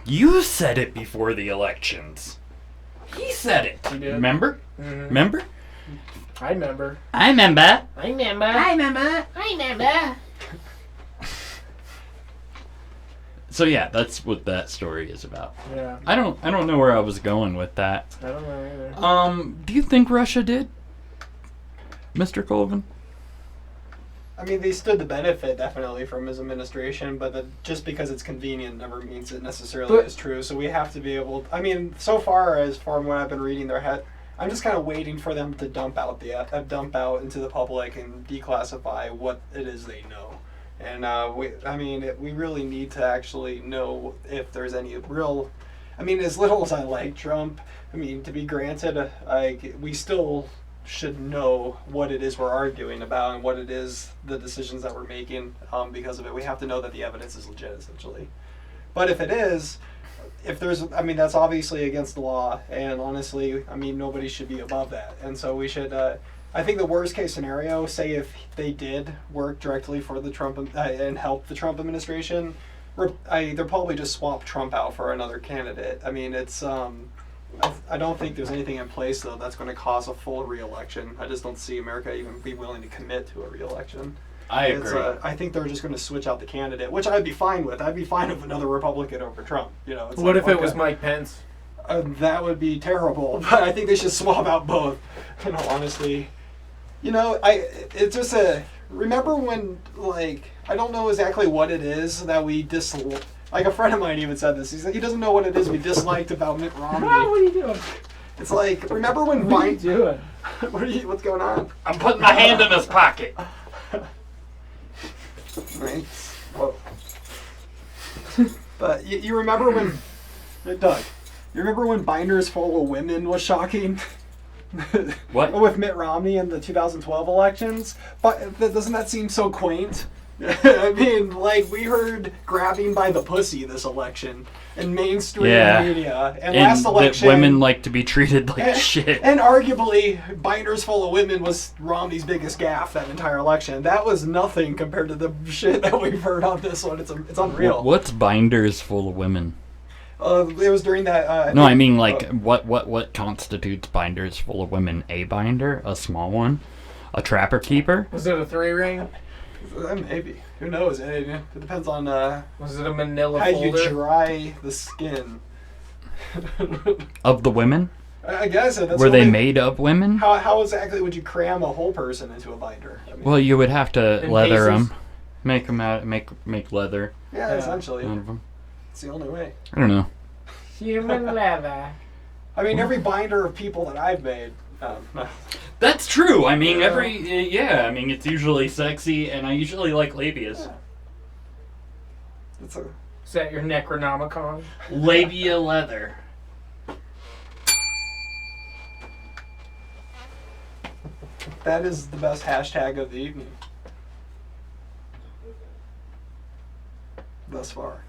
You said it before the elections. He said it. He did. Remember? Mm-hmm. Remember? I remember. I remember. I remember. I remember. I remember. So yeah, that's what that story is about. Yeah. I don't know where I was going with that. I don't know either. Do you think Russia did, Mr. Colvin? I mean, they stood to benefit definitely from his administration, but just because it's convenient never means it necessarily is true. So we have to be able. I mean, so far as from what I've been reading, I'm just kind of waiting for them to dump out into the public and declassify what it is they know. And we really need to actually know if there's any real. I mean, as little as I like Trump, I mean, to be granted, we still should know what it is we're arguing about and what it is the decisions that we're making because of it. We have to know that the evidence is legit, essentially. But if it is, that's obviously against the law, and honestly, I mean, nobody should be above that. And so we should, I think the worst case scenario, say if they did work directly for the Trump and help the Trump administration, they'll probably just swap Trump out for another candidate. I mean, it's, I don't think there's anything in place, though, that's going to cause a full re-election. I just don't see America even be willing to commit to a re-election. I agree. I think they're just going to switch out the candidate, which I'd be fine with. I'd be fine with another Republican over Trump. You know, what if it was Mike Pence? That would be terrible. But I think they should swap out both. You know, honestly, it's just remember when, like, I don't know exactly what it is that we dislike. Like, a friend of mine even said this. He doesn't know what it is we disliked about Mitt Romney. What are you doing? It's like, remember when What are you doing? What's going on? I'm putting my hand in his pocket. Right? Whoa. But you remember when, Doug, you remember when Binders Full of Women was shocking? What? With Mitt Romney in the 2012 elections? But doesn't that seem so quaint? I mean, like, we heard grabbing by the pussy this election in mainstream media. And last election, that women like to be treated like shit. And arguably, Binders Full of Women was Romney's biggest gaffe that entire election. That was nothing compared to the shit that we've heard on this one. It's unreal. What's Binders Full of Women? It was during that. I mean, like, what constitutes Binders Full of Women? A binder? A small one? A trapper keeper? Was it a 3-ring? Maybe. Who knows? It depends on was it a manila how folder? you dry the skin. Of the women? I guess. Were they made of women? How exactly would you cram a whole person into a binder? I mean, Well, you would have to In leather pieces? them. Make them out. Make leather yeah, essentially. out of them. It's the only way. I don't know. Human leather. I mean, every binder of people that I've made. That's true. I mean, I mean, it's usually sexy, and I usually like labias. Is that your Necronomicon? Labia leather. That is the best hashtag of the evening. Thus far.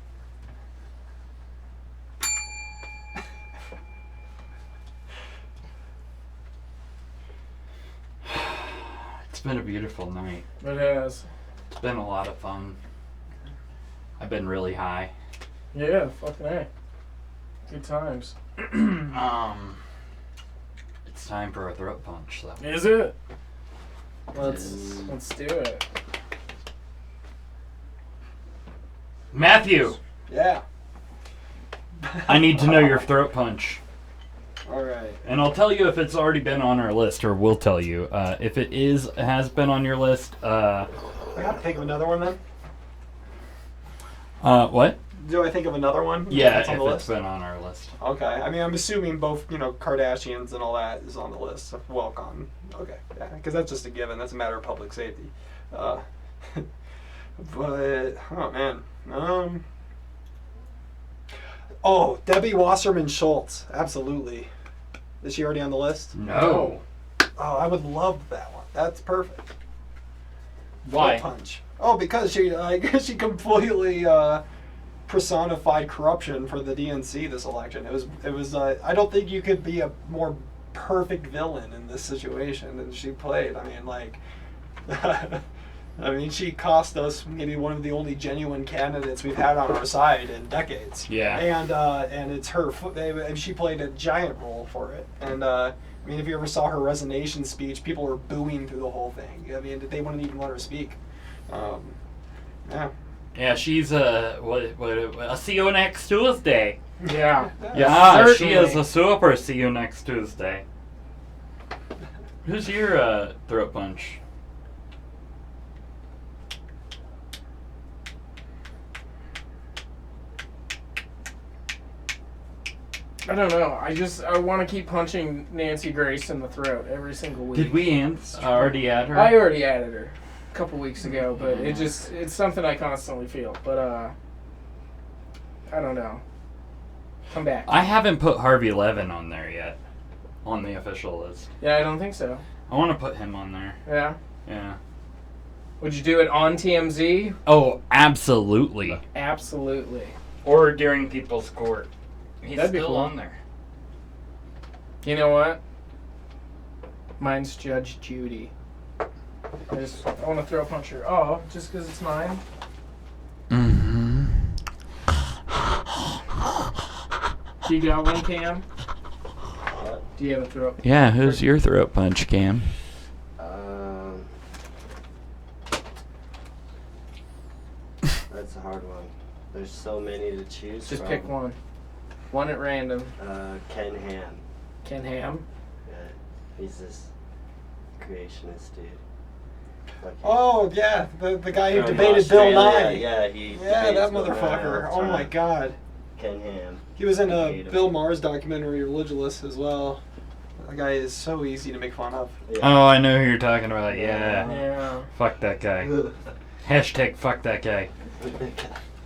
It's been a beautiful night. It has. It's been a lot of fun. I've been really high. Yeah, fucking A. Good times. It's time for a throat punch, though. Is it? Let's do it. Matthew! Yeah. I need to know your throat punch. Alright. And I'll tell you if it's already been on our list, or we'll tell you. If it has been on your list, I have to think of another one then? What? Do I think of another one? Yeah, that's on if the it's list? been on our list. Okay. I mean, I'm assuming both, Kardashians and all that is on the list. So well gone. Okay. Yeah, because that's just a given. That's a matter of public safety. But, oh man. Oh, Debbie Wasserman Schultz. Absolutely. Is she already on the list? No. Oh, I would love that one. That's perfect. Why? Throat punch. Oh, because she she completely personified corruption for the DNC this election. It was. I don't think you could be a more perfect villain in this situation than she played. I mean, like, she cost us maybe one of the only genuine candidates we've had on our side in decades. Yeah. And it's her. She played a giant role for it. And if you ever saw her resignation speech, people were booing through the whole thing. I mean, they wouldn't even let her speak. Yeah. Yeah, she's a see you next Tuesday. Yeah. Yeah, she is a super see you next Tuesday. Who's your throat punch? I don't know. I want to keep punching Nancy Grace in the throat every single week. Did we already add her? I already added her a couple weeks ago, but it's something I constantly feel. But I don't know. Come back. I haven't put Harvey Levin on there yet, on the official list. Yeah, I don't think so. I want to put him on there. Yeah? Yeah. Would you do it on TMZ? Oh, absolutely. Absolutely. Or during People's Court. He's That'd be still cool. on there. You know what? Mine's Judge Judy. I want to throw a puncher. Oh, just because it's mine? Mm-hmm. Do you got one, Cam? Do you have a throw? Yeah, who's your throat punch, Cam? That's a hard one. There's so many to choose Just from. pick one. One at random. Ken Ham. Ken Ham? Yeah, he's this creationist dude. Fucking Oh yeah, the guy who from debated Bill Australia. Nye. Yeah, he Yeah, debates that Bill Nye all motherfucker. the Oh my time. god. Ken Ham. He was in a Hate him. Bill Maher's documentary, Religulous, as well. That guy is so easy to make fun of. Oh, I know who you're talking about. Yeah. Yeah. Fuck that guy. Hashtag fuck that guy.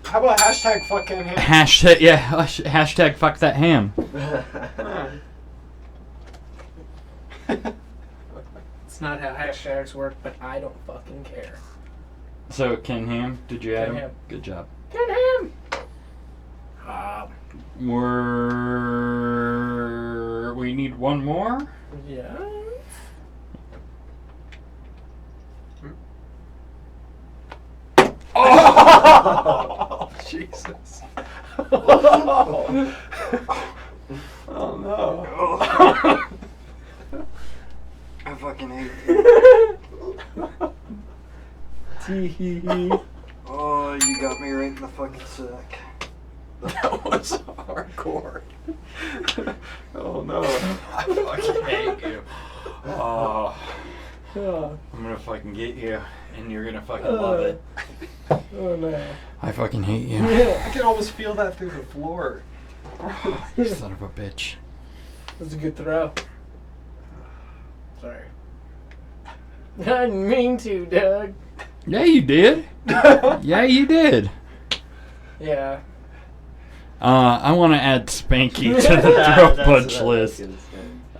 How about hashtag fuck Ken Ham? Hashtag, yeah, hashtag fuck that ham. It's not how hashtags work, but I don't fucking care. So, Ken Ham, did you add Ken him? Ham. Good job. Ken Ham! We need one more? Yeah. Oh! Jesus. Oh no. I fucking hate you. Tee-hee-hee. Oh, you got me right in the fucking sack. That was hardcore. Oh no. I fucking hate you. Oh. Oh, I'm gonna fucking get you, and you're gonna fucking love it. oh no. I fucking hate you. I can almost feel that through the floor. You son of a bitch. That's a good throw. Sorry. I didn't mean to, Doug. Yeah, you did. Yeah, you did. Yeah. I want to add Spanky to the throw punch list.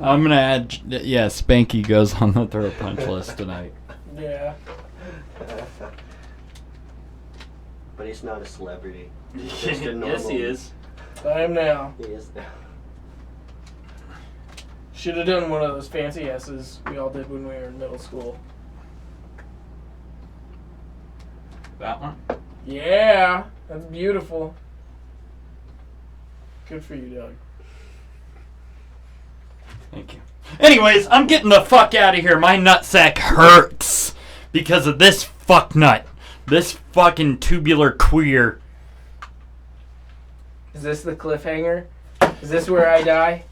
I'm gonna add, yeah, Spanky goes on the throw punch list tonight. Yeah. But he's not a celebrity. He's just a normal. Yes, he is. I am now. He is now. Should have done one of those fancy S's we all did when we were in middle school. That one? Yeah, that's beautiful. Good for you, Doug. Thank you. Anyways, I'm getting the fuck out of here. My nutsack hurts because of this fuck nut. This fucking tubular queer. Is this the cliffhanger? Is this where I die?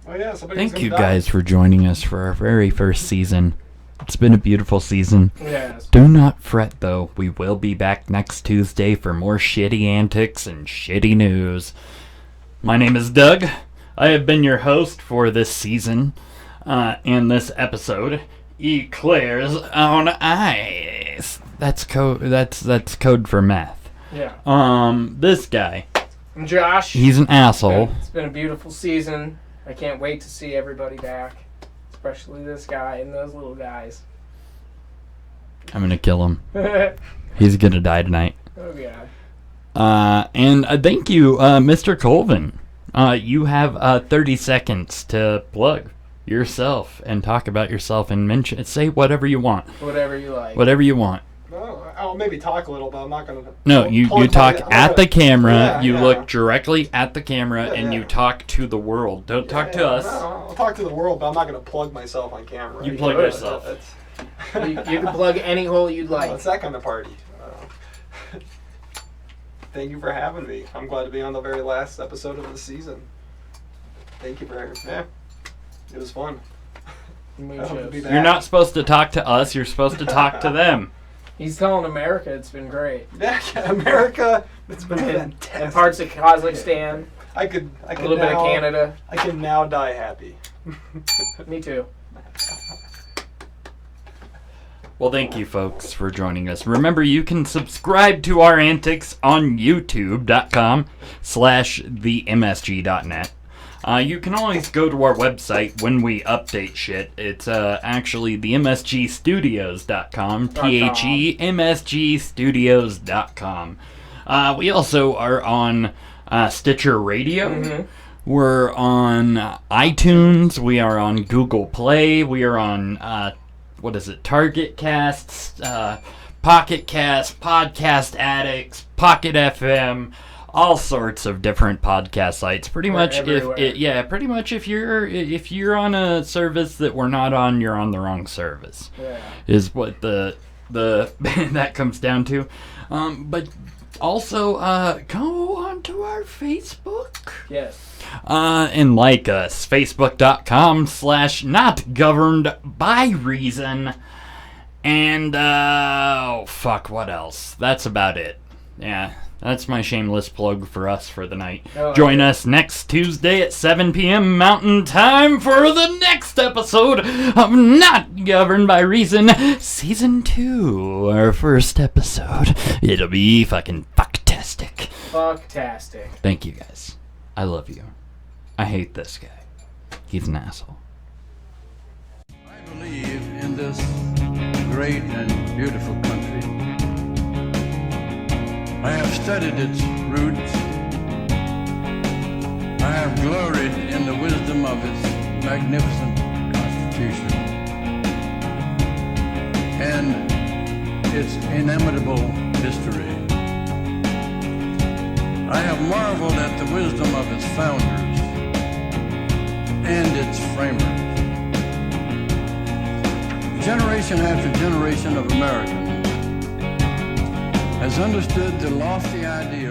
Oh yeah, Thank you guys for joining us for our very first season. It's been a beautiful season. Yes. Do not fret though. We will be back next Tuesday for more shitty antics and shitty news. My name is Doug. I have been your host for this season and this episode. Eclairs on ice. That's code. That's code for meth. Yeah. This guy. I'm Josh. He's an asshole. It's been a beautiful season. I can't wait to see everybody back, especially this guy and those little guys. I'm gonna kill him. Oh He's gonna die tonight. god. And thank you, Mr. Colvin. You have 30 seconds to plug yourself and talk about yourself and say whatever you want. Whatever you like. Whatever you want. I'll maybe talk a little, but I'm not gonna. No, you talk at the camera. Yeah, you yeah. look directly at the camera, and you talk to the world. Don't talk to us. No, I'll talk to the world, but I'm not gonna plug myself on camera. You plug yourself. You can plug any hole you'd like. It's that kind of party. Thank you for having me. I'm glad to be on the very last episode of the season. Thank you for having me. Yeah, it was fun. I hope to be back. You're not supposed to talk to us. You're supposed to talk to them. He's telling America it's been great. Yeah, America, it's been fantastic. And parts of Kazakhstan. I could a little bit of Canada. I can now die happy. Me too. Well, thank you, folks, for joining us. Remember, you can subscribe to our antics on youtube.com/themsg.net. You can always go to our website when we update shit. It's actually themsgstudios.com, themsgstudios.com. We also are on Stitcher Radio. Mm-hmm. We're on iTunes. We are on Google Play. We are on, Target Casts, Pocket Cast, Podcast Addicts, Pocket FM, all sorts of different podcast sites. Pretty much, if you're on a service that we're not on, you're on the wrong service. Yeah. Is what the that comes down to. But also, go onto our Facebook. Yes. And like us, facebook.com/notgovernedbyreason. And, what else? That's about it. Yeah, that's my shameless plug for us for the night. Join us next Tuesday at 7 p.m. Mountain Time for the next episode of Not Governed by Reason, Season 2, our first episode. It'll be fucking fucktastic. Fucktastic. Thank you, guys. I love you. I hate this guy. He's an asshole. I believe in this great and beautiful country. I have studied its roots. I have gloried in the wisdom of its magnificent Constitution and its inimitable history. I have marveled at the wisdom of its founders and its framers. Generation after generation of Americans has understood the lofty idea